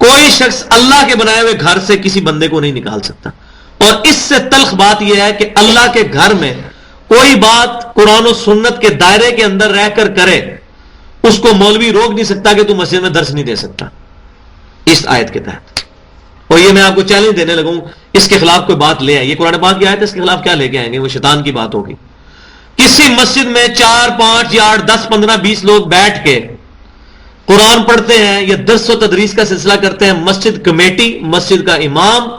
کوئی شخص اللہ کے بنائے ہوئے گھر سے کسی بندے کو نہیں نکال سکتا۔ اور اس سے تلخ بات یہ ہے کہ اللہ کے گھر میں کوئی بات قرآن و سنت کے دائرے کے اندر رہ کر کرے، اس کو مولوی روک نہیں سکتا کہ تو مسجد میں درس نہیں دے سکتا اس آیت کے تحت۔ اور یہ میں آپ کو چیلنج دینے لگوں، اس کے خلاف کوئی بات لے آئے، یہ قرآن پاک کی آیت ہے، اس کے خلاف کیا لے کے آئیں گے؟ وہ شیطان کی بات ہوگی۔ کسی مسجد میں 4 5 یا 8 10 15 20 لوگ بیٹھ کے قرآن پڑھتے ہیں یا درس و تدریس کا سلسلہ کرتے ہیں، مسجد کمیٹی، مسجد کا امام،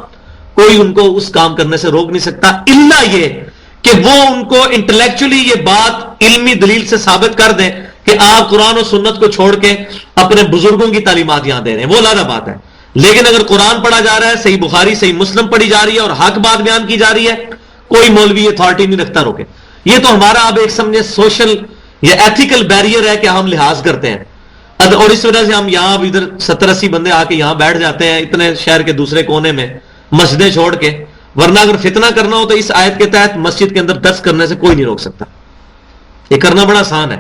کوئی ان کو اس کام کرنے سے روک نہیں سکتا، الا یہ کہ وہ ان کو انٹلیکچولی یہ بات علمی دلیل سے ثابت کر دیں کہ آپ قرآن و سنت کو چھوڑ کے اپنے بزرگوں کی تعلیمات یہاں دے رہے ہیں، وہ علیحدہ بات ہے۔ لیکن اگر قرآن پڑھا جا رہا ہے، صحیح بخاری صحیح مسلم پڑھی جا رہی ہے اور حق بات بیان کی جا رہی ہے، کوئی مولوی اتھارٹی نہیں رکھتا روکے۔ یہ تو ہمارا اب ایک سمجھے سوشل یا ایتھیکل بیریئر ہے کہ ہم لحاظ کرتے ہیں، اور اس وجہ سے ہم یہاں اب ادھر 70 80 بندے آ کے یہاں بیٹھ جاتے ہیں اتنے شہر کے دوسرے کونے میں مسجدیں چھوڑ کے، ورنہ اگر فتنہ کرنا ہو تو اس آیت کے تحت مسجد کے اندر درس کرنے سے کوئی نہیں روک سکتا۔ یہ کرنا بڑا آسان ہے،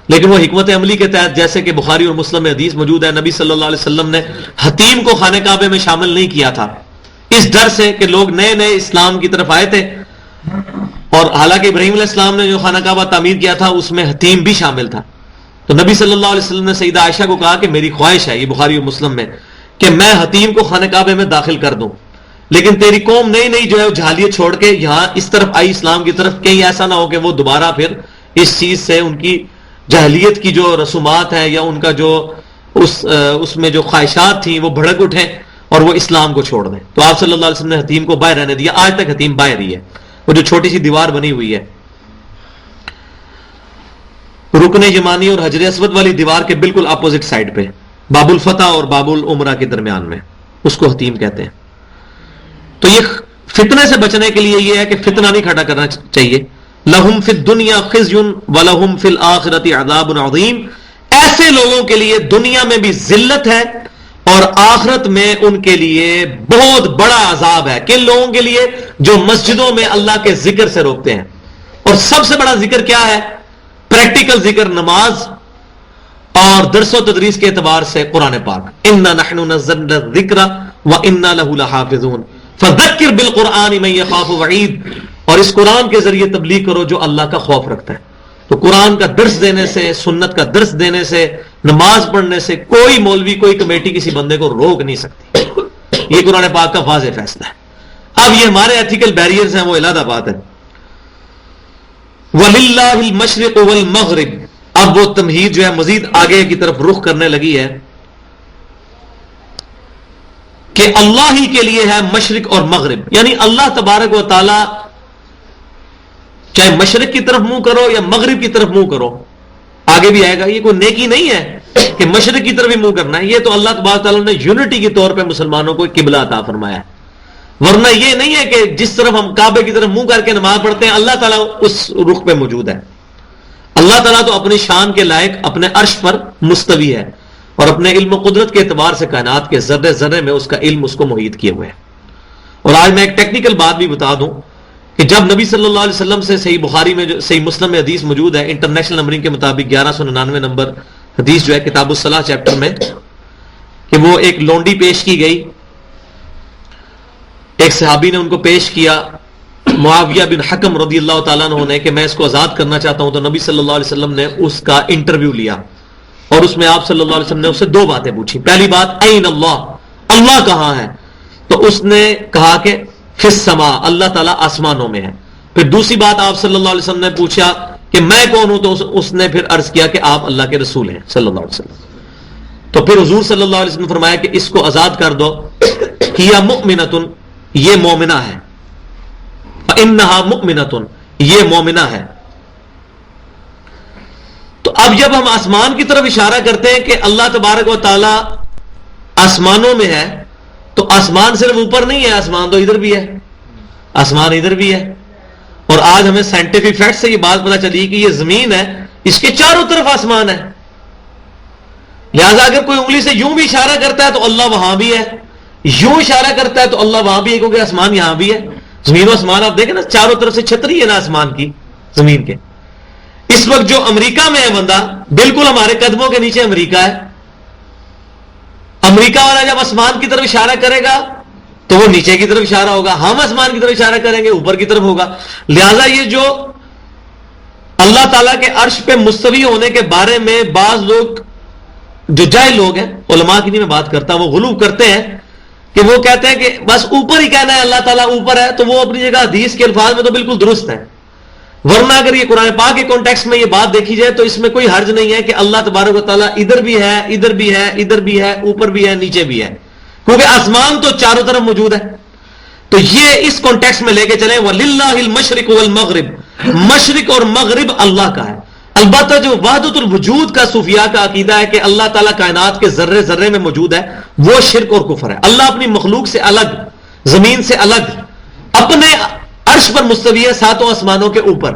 لیکن وہ حکمت عملی کے تحت، جیسے کہ بخاری اور مسلم میں حدیث موجود ہے، نبی صلی اللہ علیہ وسلم نے حتیم کو خانہ کعبے میں شامل نہیں کیا تھا، اس ڈر سے کہ لوگ نئے نئے اسلام کی طرف آئے تھے، اور حالانکہ ابراہیم علیہ السلام نے جو خانہ کعبہ تعمیر کیا تھا اس میں حتیم بھی شامل تھا۔ تو نبی صلی اللہ علیہ وسلم نے سیدہ عائشہ کو کہا کہ میری خواہش ہے، یہ بخاری اور مسلم میں، کہ میں حتیم کو خانہ کعبے میں داخل کر دوں، لیکن تیری قوم نئی نئی جو ہے جہالیت چھوڑ کے یہاں اس طرف آئی اسلام کی طرف، کہیں ایسا نہ ہو کہ وہ دوبارہ پھر اس چیز سے ان کی جہلیت کی جو رسومات ہیں یا ان کا جو اس میں جو خواہشات تھیں وہ بھڑک اٹھیں اور وہ اسلام کو چھوڑ دیں۔ تو آپ صلی اللہ علیہ وسلم نے حتیم کو باہر رہنے دیا، آج تک حتیم باہر ہی ہے، وہ جو چھوٹی سی دیوار بنی ہوئی ہے رکن یمانی اور حجر اسود والی دیوار کے بالکل اپوزٹ سائڈ پہ، باب الفتح اور باب العمرہ کے درمیان میں، اس کو حتیم کہتے ہیں۔ تو یہ فتنے سے بچنے کے لیے یہ ہے کہ فتنہ نہیں کھڑا کرنا چاہیے۔ لہم فی الدنیا خزی ولہم فی الآخرۃ عذاب عظیم، ایسے لوگوں کے لیے دنیا میں بھی ذلت ہے اور آخرت میں ان کے لیے بہت بڑا عذاب ہے. کن لوگوں کے لیے؟ جو مسجدوں میں اللہ کے ذکر سے روکتے ہیں. اور سب سے بڑا ذکر کیا ہے؟ پریکٹیکل ذکر، نماز اور درس و تدریس کے اعتبار سے قرآن پاک. انا نحن نزلنا الذکر وانا له لحافظون فذکر بالقرآن من یخاف وعید. اور اس قرآن کے ذریعے تبلیغ کرو جو اللہ کا خوف رکھتا ہے. تو قرآن کا درس دینے سے، سنت کا درس دینے سے، نماز پڑھنے سے کوئی مولوی، کوئی کمیٹی کسی بندے کو روک نہیں سکتی. یہ قرآن پاک کا واضح فیصلہ ہے. اب یہ ہمارے ایتھیکل بیریئرز ہیں، وہ علیحدہ بات ہے. وَلِلَّهِ الْمَشْرِقُ وَالْمَغْرِبُ. اب وہ تمہید جو ہے مزید آگے کی طرف رخ کرنے لگی ہے کہ اللہ ہی کے لیے ہے مشرق اور مغرب. یعنی اللہ تبارک و تعالی چاہے مشرق کی طرف منہ کرو یا مغرب کی طرف منہ کرو، آگے بھی آئے گا. یہ کوئی نیکی نہیں ہے کہ مشرق کی طرف ہی منہ کرنا ہے. یہ تو اللہ تبارک تعالیٰ نے یونٹی کے طور پہ مسلمانوں کو قبلہ عطا فرمایا ہے. ورنہ یہ نہیں ہے کہ جس طرف ہم کعبے کی طرف منہ کر کے نماز پڑھتے ہیں اللہ تعالیٰ اس رخ پہ موجود ہے. اللہ تعالیٰ تو اپنی شان کے لائق اپنے عرش پر مستوی ہے اور اپنے علم و قدرت کے اعتبار سے کائنات کے ذرے ذرے میں اس کا علم اس کو محیط کیے ہوئے ہے. اور آج میں ایک ٹیکنیکل بات بھی بتا دوں کہ جب نبی صلی اللہ علیہ وسلم سے صحیح بخاری میں صحیح مسلم میں حدیث موجود ہے انٹرنیشنل نمبرنگ کے مطابق 1199 نمبر حدیث جو ہے کتاب الصلاح چیپٹر میں، کہ وہ ایک لونڈی پیش کی گئی، ایک صحابی نے ان کو پیش کیا معاویہ بن حکم رضی اللہ تعالیٰ عنہ نے کہ میں اس کو آزاد کرنا چاہتا ہوں. تو نبی صلی اللہ علیہ وسلم نے اس کا انٹرویو لیا اور اس میں آپ صلی اللہ علیہ وسلم نے اس سے دو باتیں پوچھی. پہلی بات این اللہ، اللہ کہاں ہے؟ تو اس نے کہا کہ فی السماء، اللہ تعالیٰ آسمانوں میں ہے. پھر دوسری بات آپ صلی اللہ علیہ وسلم نے پوچھا کہ میں کون ہوں؟ تو اس نے پھر عرض کیا کہ آپ اللہ کے رسول ہیں صلی اللہ علیہ وسلم. تو پھر حضور صلی اللہ علیہ وسلم نے فرمایا کہ اس کو آزاد کر دو، کیا مؤمنۃ، یہ مومنہ ہے، انہا مؤمنۃ، یہ مومنہ ہے. تو اب جب ہم آسمان کی طرف اشارہ کرتے ہیں کہ اللہ تبارک و تعالی آسمانوں میں ہے، تو آسمان صرف اوپر نہیں ہے، آسمان تو ادھر بھی ہے، آسمان ادھر بھی ہے. اور آج ہمیں سائنٹیفک فیکٹ سے یہ بات پتہ چلی کہ یہ زمین ہے، اس کے چاروں طرف آسمان ہے. لہذا اگر کوئی انگلی سے یوں بھی اشارہ کرتا ہے تو اللہ وہاں بھی ہے، یوں اشارہ کرتا ہے تو اللہ وہاں بھی ہے، کیونکہ آسمان یہاں بھی ہے. زمین و آسمان آپ دیکھیں نا، چاروں طرف سے چھتری ہے نا آسمان کی، زمین کے. اس وقت جو امریکہ میں ہے بندہ، بالکل ہمارے قدموں کے نیچے امریکہ ہے. امریکہ والا جب آسمان کی طرف اشارہ کرے گا تو وہ نیچے کی طرف اشارہ ہوگا، ہم آسمان کی طرف اشارہ کریں گے اوپر کی طرف ہوگا. لہذا یہ جو اللہ تعالیٰ کے عرش پہ مستوی ہونے کے بارے میں بعض لوگ جو جاہل لوگ ہیں، علماء کی نہیں میں بات کرتا، وہ غلو کرتے ہیں کہ وہ کہتے ہیں کہ بس اوپر ہی کہنا ہے اللہ تعالیٰ اوپر ہے. تو وہ اپنی جگہ حدیث کے الفاظ میں تو بالکل درست ہے، ورنہ اگر یہ قرآن پاک کے کانٹیکسٹ میں یہ بات دیکھی جائے تو اس میں کوئی حرج نہیں ہے کہ اللہ تبارک و تعالیٰ ادھر بھی ہے، ادھر بھی ہے، ادھر بھی ہے، اوپر بھی ہے، نیچے بھی ہے، کیونکہ آسمان تو چاروں طرف موجود ہے. تو یہ اس کانٹیکسٹ میں لے کے چلیں وَلِلَّهِ الْمَشْرِقُ وَالْمَغْرِبُ، مشرق اور مغرب اللہ کا ہے. البتہ جو وحدت الوجود کا صوفیاء کا عقیدہ ہے کہ اللہ تعالیٰ کائنات کے ذرے ذرے میں موجود ہے، وہ شرک اور کفر ہے. اللہ اپنی مخلوق سے الگ، زمین سے الگ، اپنے عرش پر مستوی ہے ساتوں آسمانوں کے اوپر.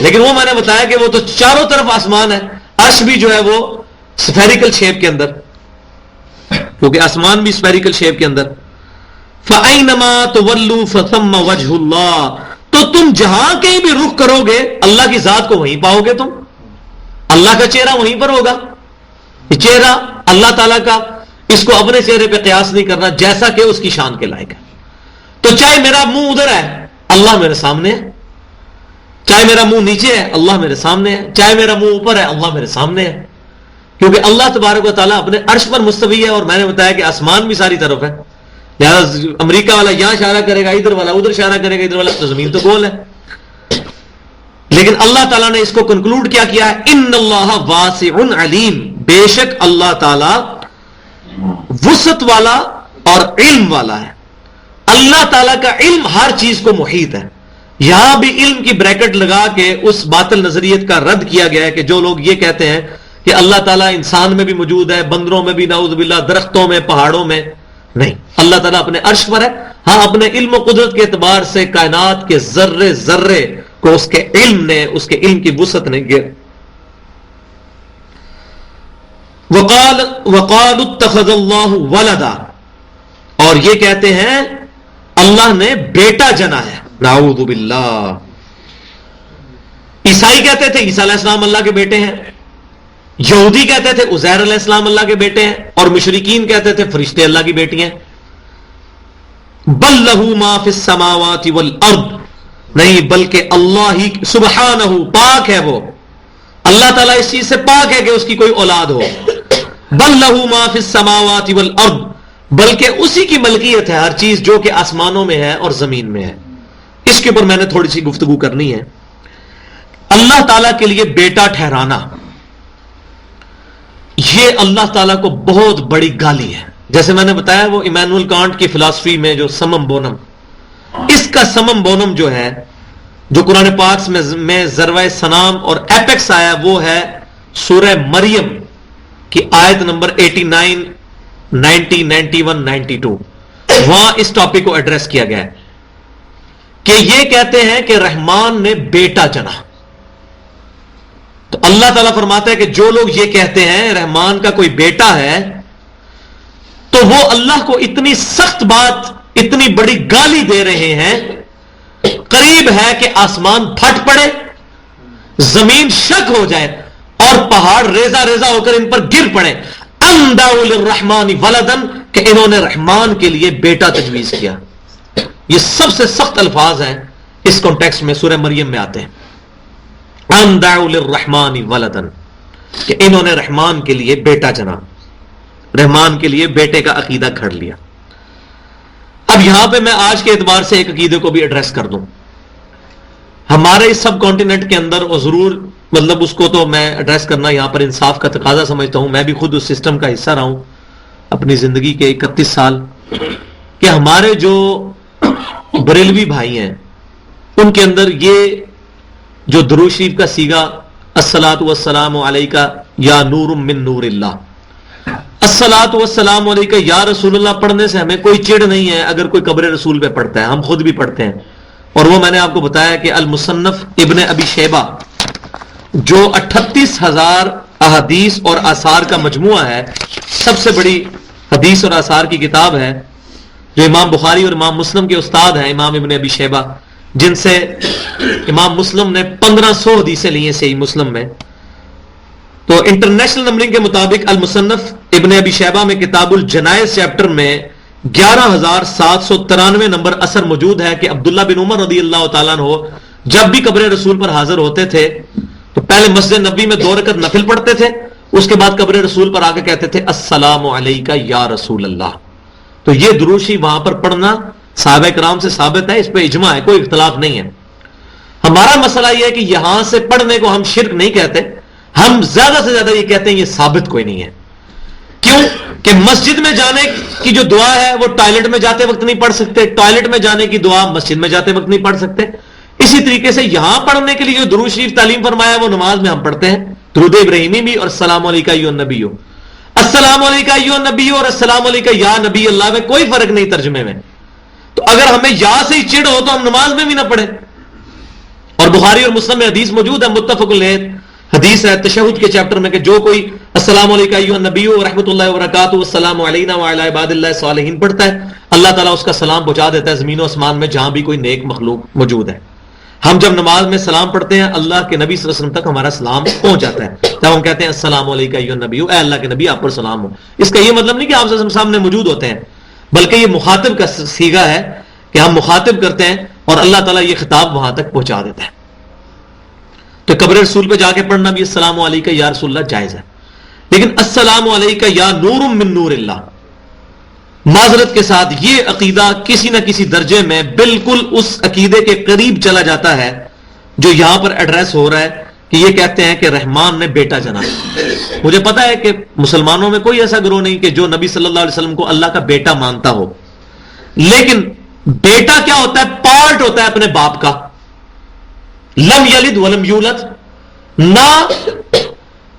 لیکن وہ میں نے بتایا کہ وہ تو چاروں طرف آسمان ہے، عرش بھی جو ہے وہ سفیریکل شیپ کے اندر، کیونکہ آسمان بھی سفیریکل شیپ کے اندر. فَأَيْنَمَا تُوَلُّوا فَثَمَّ وَجْهُ اللَّهِ، تو تم جہاں کہیں بھی رخ کرو گے اللہ کی ذات کو وہیں پاؤ گے. تم اللہ کا چہرہ وہیں پر ہوگا. یہ چہرہ اللہ تعالیٰ کا، اس کو اپنے چہرے پہ قیاس نہیں کرنا جیسا کہ اس کی شان کے لائق ہے. تو چاہے میرا منہ ادھر ہے اللہ میرے سامنے ہے، چاہے میرا منہ نیچے ہے اللہ میرے سامنے ہے، چاہے میرا منہ اوپر ہے اللہ میرے سامنے ہے، کیونکہ اللہ تبارک و تعالیٰ اپنے عرش پر مستوی ہے. اور میں نے بتایا کہ آسمان بھی ساری طرف ہے. لہٰذا امریکہ والا یہاں اشارہ کرے گا، ادھر والا ادھر اشارہ کرے گا، ادھر والا، تو زمین تو گول ہے. لیکن اللہ تعالیٰ نے اس کو کنکلوڈ کیا کیا ہے، ان اللہ واسع علیم، بے شک اللہ تعالیٰ وسعت والا اور علم والا ہے. اللہ تعالیٰ کا علم ہر چیز کو محیط ہے. یہاں بھی علم کی بریکٹ لگا کے اس باطل نظریت کا رد کیا گیا ہے کہ جو لوگ یہ کہتے ہیں کہ اللہ تعالیٰ انسان میں بھی موجود ہے، بندروں میں بھی، نعوذ باللہ، درختوں میں، پہاڑوں میں. نہیں، اللہ تعالیٰ اپنے عرش پر ہے. ہاں، اپنے علم و قدرت کے اعتبار سے کائنات کے ذرے ذرے کو اس کے علم نے، اس کے علم کی وسعت نے وقالوا اتخذ اللہ ولدا، اور یہ کہتے ہیں اللہ نے بیٹا جنا ہے، نعوذ باللہ۔ عیسائی کہتے تھے عیسیٰ علیہ السلام اللہ کے بیٹے ہیں، یہودی کہتے تھے عزیر علیہ السلام اللہ کے بیٹے ہیں، اور مشرکین کہتے تھے فرشتے اللہ کی بیٹی ہیں۔ بل لہ ما فی السماوات والارض، نہیں بلکہ اللہ ہی سبحانہ پاک ہے، وہ اللہ تعالیٰ اس چیز سے پاک ہے کہ اس کی کوئی اولاد ہو۔ بل لہ ما فی السماوات والارض، بلکہ اسی کی ملکیت ہے ہر چیز جو کہ آسمانوں میں ہے اور زمین میں ہے۔ اس کے اوپر میں نے تھوڑی سی گفتگو کرنی ہے۔ اللہ تعالیٰ کے لیے بیٹا ٹھہرانا یہ اللہ تعالیٰ کو بہت بڑی گالی ہے۔ جیسے میں نے بتایا وہ ایمانوئل کانٹ کی فلسفی میں جو سمم بونم، اس کا سمم بونم جو ہے جو قرآن پاک میں ذروہ سنام اور ایپیکس آیا وہ ہے سورہ مریم کی آیت نمبر 89، 90، 91، 92۔ وہاں اس ٹاپک کو ایڈریس کیا گیا ہے کہ یہ کہتے ہیں کہ رحمان نے بیٹا چنا۔ تو اللہ تعالیٰ فرماتا ہے کہ جو لوگ یہ کہتے ہیں رحمان کا کوئی بیٹا ہے تو وہ اللہ کو اتنی سخت بات، اتنی بڑی گالی دے رہے ہیں، قریب ہے کہ آسمان پھٹ پڑے، زمین شک ہو جائے اور پہاڑ ریزہ ریزہ ہو کر ان پر گر پڑے۔ اندعوا للرحمن ولدن، کہ انہوں نے رحمان کے لیے بیٹا تجویز کیا۔ یہ سب سے سخت الفاظ ہیں اس کانٹیکسٹ میں، سورہ مریم میں آتے ہیں۔ اندعوا للرحمن ولدن، کہ انہوں نے رحمان کے لیے بیٹا چنا، رحمان کے لیے بیٹے کا عقیدہ گھڑ لیا۔ اب یہاں پہ میں آج کے اعتبار سے ایک عقیدے کو بھی ایڈریس کر دوں۔ ہمارے اس سب کانٹیننٹ کے اندر، اور ضرور مطلب اس کو تو میں ایڈریس کرنا یہاں پر انصاف کا تقاضا سمجھتا ہوں، میں بھی خود اس سسٹم کا حصہ رہا ہوں اپنی زندگی کے 31 سال، کہ ہمارے جو بریلوی بھائی ہیں ان کے اندر یہ جو درود شریف کا سیگا الصلاۃ والسلام علیک یا نور من نور اللہ، الصلاۃ والسلام علیک یا رسول اللہ پڑھنے سے ہمیں کوئی چڑ نہیں ہے اگر کوئی قبر رسول پہ پڑھتا ہے، ہم خود بھی پڑھتے ہیں۔ اور وہ میں نے آپ کو بتایا کہ المصنف ابن ابی شیبہ جو 38,000 احادیث اور آثار کا مجموعہ ہے، سب سے بڑی حدیث اور آثار کی کتاب ہے، جو امام بخاری اور امام مسلم کے استاد ہیں امام ابن ابی شیبہ، جن سے امام مسلم نے 1500 حدیثیں لی ہیں صحیح مسلم میں۔ تو انٹرنیشنل نمبرنگ کے مطابق المصنف ابن ابی شیبہ میں کتاب الجنائز چیپٹر میں 11,793 نمبر اثر موجود ہے کہ عبداللہ بن عمر رضی اللہ تعالیٰ عنہ جب بھی قبر رسول پر حاضر ہوتے تھے تو پہلے مسجد نبی میں 2 رکعت نفل پڑھتے تھے، اس کے بعد قبر رسول پر آ کے کہتے تھے السلام علیکہ یا رسول اللہ۔ تو یہ درود شریف وہاں پر پڑھنا صحابہ کرام سے ثابت ہے، اس پہ اجماع ہے، کوئی اختلاف نہیں ہے۔ ہمارا مسئلہ یہ ہے کہ یہاں سے پڑھنے کو ہم شرک نہیں کہتے، ہم زیادہ سے زیادہ یہ کہتے ہیں یہ ثابت کوئی نہیں ہے۔ کیوں کہ مسجد میں جانے کی جو دعا ہے وہ ٹوائلٹ میں جاتے وقت نہیں پڑھ سکتے، ٹوائلٹ میں جانے کی دعا مسجد میں جاتے وقت نہیں پڑھ سکتے۔ اسی طریقے سے یہاں پڑھنے کے لیے جو درود شریف تعلیم فرمایا وہ نماز میں ہم پڑھتے ہیں، درود ابراہیمی بھی اور السلام علیکہ ایھا النبی، السلام علیکہ ایھا النبی اور السلام علیکہ یا نبی اللہ میں کوئی فرق نہیں ترجمے میں۔ تو اگر ہمیں یا سے ہی چڑ ہو تو ہم نماز میں بھی نہ پڑھیں۔ اور بخاری اور مسلم میں حدیث موجود ہے، متفق علیہ حدیث ہے تشہد کے چیپٹر میں، کہ جو کوئی السلام علیکم ایھا النبی ورحمۃ اللہ وبرکاتہ والسلام علینا وعلی عباد اللہ الصالحین پڑھتا ہے، اللہ تعالیٰ اس کا سلام پہنچا دیتا ہے زمین و آسمان میں جہاں بھی کوئی نیک مخلوق موجود ہے۔ ہم جب نماز میں سلام پڑھتے ہیں اللہ کے نبی صلی اللہ علیہ وسلم تک ہمارا سلام پہنچ جاتا ہے، جب ہم کہتے ہیں السلام علیکم ایھا النبی، اے اللہ کے نبی آپ پر سلام ہو۔ اس کا یہ مطلب نہیں کہ آپ صلی اللہ علیہ وسلم سامنے موجود ہوتے ہیں، بلکہ یہ مخاطب کا صیغہ ہے کہ ہم مخاطب کرتے ہیں اور اللہ تعالیٰ یہ خطاب وہاں تک پہنچا دیتا ہے۔ تو قبر رسول پہ جا کے پڑھنا بھی السلام علیکہ یا رسول اللہ جائز ہے، لیکن السلام علیکہ یا نور من نور اللہ، معذرت کے ساتھ یہ عقیدہ کسی نہ کسی درجے میں بالکل اس عقیدے کے قریب چلا جاتا ہے جو یہاں پر ایڈریس ہو رہا ہے، کہ یہ کہتے ہیں کہ رحمان نے بیٹا جنا۔ مجھے پتا ہے کہ مسلمانوں میں کوئی ایسا گروہ نہیں کہ جو نبی صلی اللہ علیہ وسلم کو اللہ کا بیٹا مانتا ہو، لیکن بیٹا کیا ہوتا ہے؟ پارٹ ہوتا ہے اپنے باپ کا۔ لم یلد ولم یولد، نہ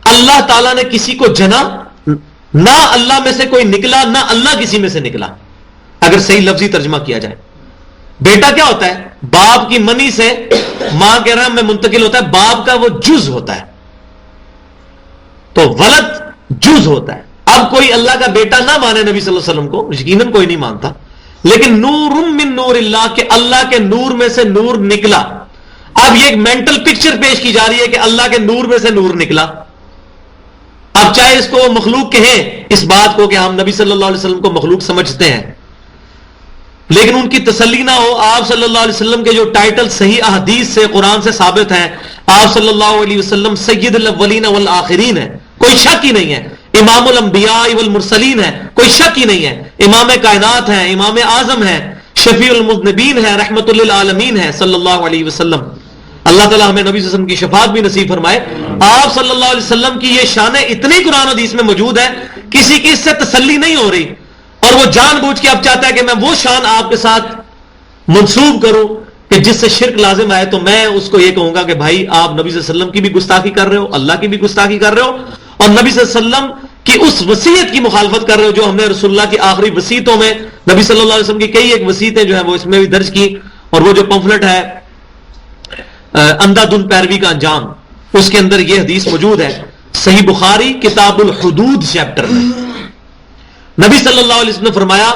اللہ تعالیٰ نے کسی کو جنا، نہ اللہ میں سے کوئی نکلا، نہ اللہ کسی میں سے نکلا، اگر صحیح لفظی ترجمہ کیا جائے۔ بیٹا کیا ہوتا ہے؟ باپ کی منی سے ماں کے رحم میں منتقل ہوتا ہے، باپ کا وہ جز ہوتا ہے۔ تو ولد جز ہوتا ہے. اب کوئی اللہ کا بیٹا نہ مانے نبی صلی اللہ علیہ وسلم کو، یقیناً کوئی نہیں مانتا، لیکن نور من نور اللہ، کہ اللہ کے نور میں سے نور نکلا. اب یہ ایک مینٹل پکچر پیش کی جا رہی ہے کہ اللہ کے نور میں سے نور نکلا. اب چاہے اس کو مخلوق کہیں، اس بات کو کہ ہم نبی صلی اللہ علیہ وسلم کو مخلوق سمجھتے ہیں، لیکن ان کی تسلی نہ ہو. آپ صلی اللہ علیہ وسلم کے جو ٹائٹل صحیح احادیث سے قرآن سے ثابت ہیں، آپ صلی اللہ علیہ وسلم سید الاولین والآخرین ہے، کوئی شک ہی نہیں ہے. امام الانبیاء والمرسلین ہے، کوئی شک ہی نہیں ہے. امام کائنات ہیں، امام اعظم ہیں، شفیع المذنبین ہے، رحمت للعالمین ہے صلی اللہ علیہ وسلم. اللہ تعالیٰ ہمیں نبی صلی اللہ علیہ وسلم کی شفاعت بھی نصیب فرمائے. آپ صلی اللہ علیہ وسلم کی یہ شانیں اتنی قرآن حدیث میں موجود ہے، کسی کی اس سے تسلی نہیں ہو رہی، اور وہ جان بوجھ کے اب چاہتا ہے کہ میں وہ شان آپ کے ساتھ منسوب کروں کہ جس سے شرک لازم آئے. تو میں اس کو یہ کہوں گا کہ بھائی آپ نبی صلی اللہ علیہ وسلم کی بھی گستاخی کر رہے ہو، اللہ کی بھی گستاخی کر رہے ہو، اور نبی صلی اللہ علیہ وسلم کی اس وصیت کی مخالفت کر رہے ہو جو ہم نے رسول اللہ کی آخری وصیتوں میں، نبی صلی اللہ علیہ وسلم کی کئی ایک وصیتیں جو ہیں وہ اس میں بھی درج کی. اور وہ جو پمفلٹ ہے اندھا دھند پیروی کا انجام، اس کے اندر یہ حدیث موجود ہے صحیح بخاری کتاب الحدود چیپٹر میں. نبی صلی اللہ علیہ وسلم نے فرمایا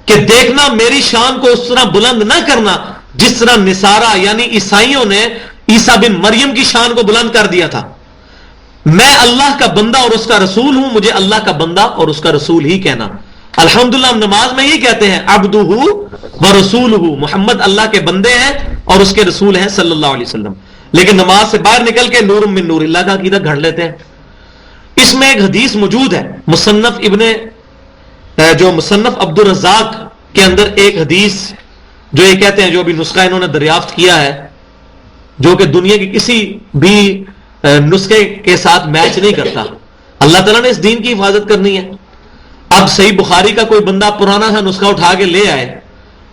کہ دیکھنا میری شان کو اس طرح بلند نہ کرنا جس طرح نصارہ یعنی عیسائیوں نے عیسیٰ بن مریم کی شان کو بلند کر دیا تھا. میں اللہ کا بندہ اور اس کا رسول ہوں، مجھے اللہ کا بندہ اور اس کا رسول ہی کہنا. الحمدللہ ہم نماز میں یہ کہتے ہیں عبدہ و رسولہ، محمد اللہ کے بندے ہیں اور اس کے رسول ہیں صلی اللہ علیہ وسلم. لیکن نماز سے باہر نکل کے نور من نور اللہ کا عقیدہ گھڑ لیتے ہیں. اس میں ایک حدیث موجود ہے مصنف عبد الرزاق کے اندر ایک حدیث جو یہ کہتے ہیں، جو بھی نسخہ انہوں نے دریافت کیا ہے، جو کہ دنیا کی کسی بھی نسخے کے ساتھ میچ نہیں کرتا. اللہ تعالیٰ نے اس دین کی حفاظت کرنی ہے. اب صحیح بخاری کا کوئی بندہ پرانا سا نسخہ اٹھا کے لے آئے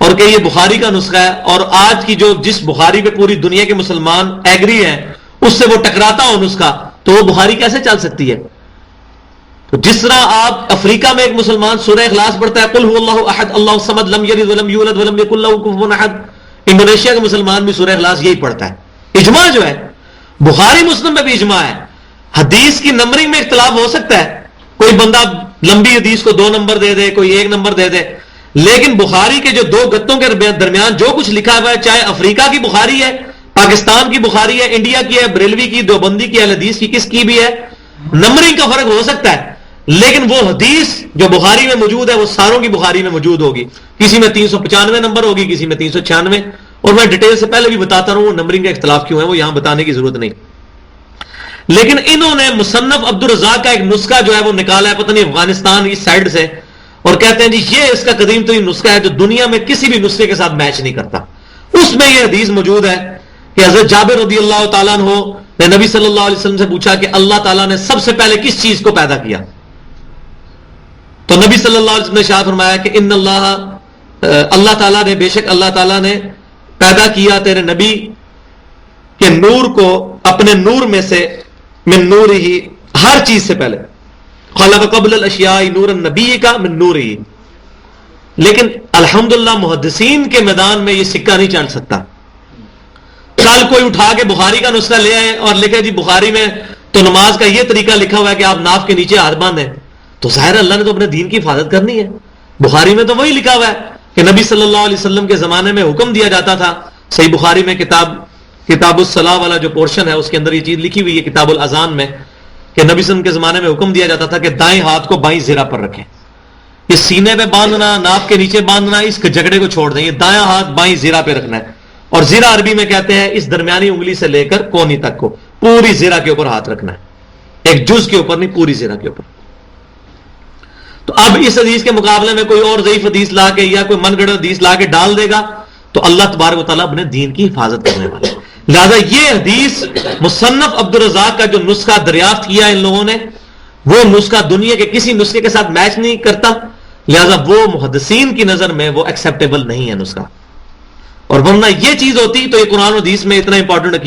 اور کہ یہ بخاری کا نسخہ ہے، اور آج کی جس بخاری پہ پوری دنیا کے مسلمان ایگری ہیں اس سے وہ ٹکراتا ہو نسخہ، تو وہ بخاری کیسے چل سکتی ہے؟ تو جس طرح آپ افریقہ میں ایک مسلمان سورہ اخلاص پڑھتا ہے قل هو اللہ احد اللہ الصمد لم یلد ولم یولد ولم یکن له کفوا احد، انڈونیشیا کے مسلمان بھی سورہ اخلاص یہی پڑھتا ہے. اجماع جو ہے بخاری مسلم میں بھی اجماع ہے. حدیث کی نمبرنگ میں اختلاف ہو سکتا ہے، کوئی بندہ لمبی حدیث کو 2 نمبر دے دے، کوئی 1 نمبر دے دے، لیکن بخاری کے جو 2 گتوں کے درمیان جو کچھ لکھا ہوا ہے، چاہے افریقہ کی بخاری ہے، پاکستان کی بخاری ہے، انڈیا کی ہے، بریلوی کی، دیوبندی کی، اہل حدیث کی، کس کی بھی ہے، نمبرنگ کا فرق ہو سکتا ہے، لیکن وہ حدیث جو بخاری میں موجود ہے وہ ساروں کی بخاری میں موجود ہوگی. کسی میں 395 نمبر ہوگی، کسی میں 396. اور میں ڈیٹیل سے پہلے بھی بتاتا رہا ہوں نمبرنگ کا اختلاف کیوں ہے، وہ یہاں بتانے کی ضرورت نہیں. لیکن انہوں نے مصنف عبد الرزاق کا ایک نسخہ جو ہے وہ نکالا ہے پتہ نہیں افغانستان اس سائڈ سے، اور کہتے ہیں جی یہ اس کا قدیم ترین نسخہ ہے جو دنیا میں کسی بھی نسخے کے ساتھ میچ نہیں کرتا. اس میں یہ حدیث موجود ہے کہ حضرت جابر رضی اللہ تعالیٰ عنہ نے نبی صلی اللہ علیہ وسلم سے پوچھا کہ اللہ تعالیٰ نے سب سے پہلے کس چیز کو پیدا کیا؟ تو نبی صلی اللہ علیہ وسلم نے ارشاد فرمایا کہ ان اللہ تعالیٰ نے، بے شک اللہ تعالیٰ نے پیدا کیا تیرے نبی کے نور کو اپنے نور میں سے، من نور ہی، ہر چیز سے پہلے، خلق قبل الاشیاء نور النبی کا من نور ہی. لیکن الحمدللہ محدثین کے میدان میں یہ سکہ نہیں چل سکتا. کل کوئی اٹھا کے بخاری کا نسخہ لے آئے اور لکھے جی بخاری میں تو نماز کا یہ طریقہ لکھا ہوا ہے کہ آپ ناف کے نیچے ہاتھ باندھیں، تو ظاہر اللہ نے تو اپنے دین کی حفاظت کرنی ہے. بخاری میں تو وہی لکھا ہوا ہے کہ نبی صلی اللہ علیہ وسلم کے زمانے میں حکم دیا جاتا تھا. صحیح بخاری میں کتاب الصلاح والا جو پورشن ہے اس کے اندر یہ چیز لکھی ہوئی ہے کتاب الاذان میں، کہ نبی صلی اللہ علیہ وسلم کے زمانے میں حکم دیا جاتا تھا کہ دائیں ہاتھ کو بائیں زرہ پر رکھیں. یہ سینے پہ باندھنا، ناف کے نیچے باندھنا، اس جھگڑے کو چھوڑ دیں. یہ دایاں ہاتھ بائیں زرہ پہ رکھنا ہے، اور زرہ عربی میں کہتے ہیں اس درمیانی انگلی سے لے کر کونی تک کو پوری زرہ کے اوپر ہاتھ رکھنا ہے، ایک جز کے اوپر نہیں، پوری زرہ کے اوپر. تو اب اس حدیث کے مقابلے میں کوئی اور ضعیف حدیث لا کے یا کوئی من گڑھ حدیث لا کے ڈال دے گا تو اللہ تبارک و تعالیٰ اپنے دین کی حفاظت کرنے والا ہے. لہذا یہ حدیث مصنف عبد الرزاق کا جو نسخہ دریافت کیا ان لوگوں نے، وہ نسخہ دنیا کے کسی نسخے کے ساتھ میچ نہیں کرتا، لہذا وہ محدثین کی نظر میں وہ ایکسیپٹیبل نہیں ہے نسخہ. اور ورنہ یہ چیز ہوتی تو یہ قرآن و حدیث میں اتنا امپورٹنٹ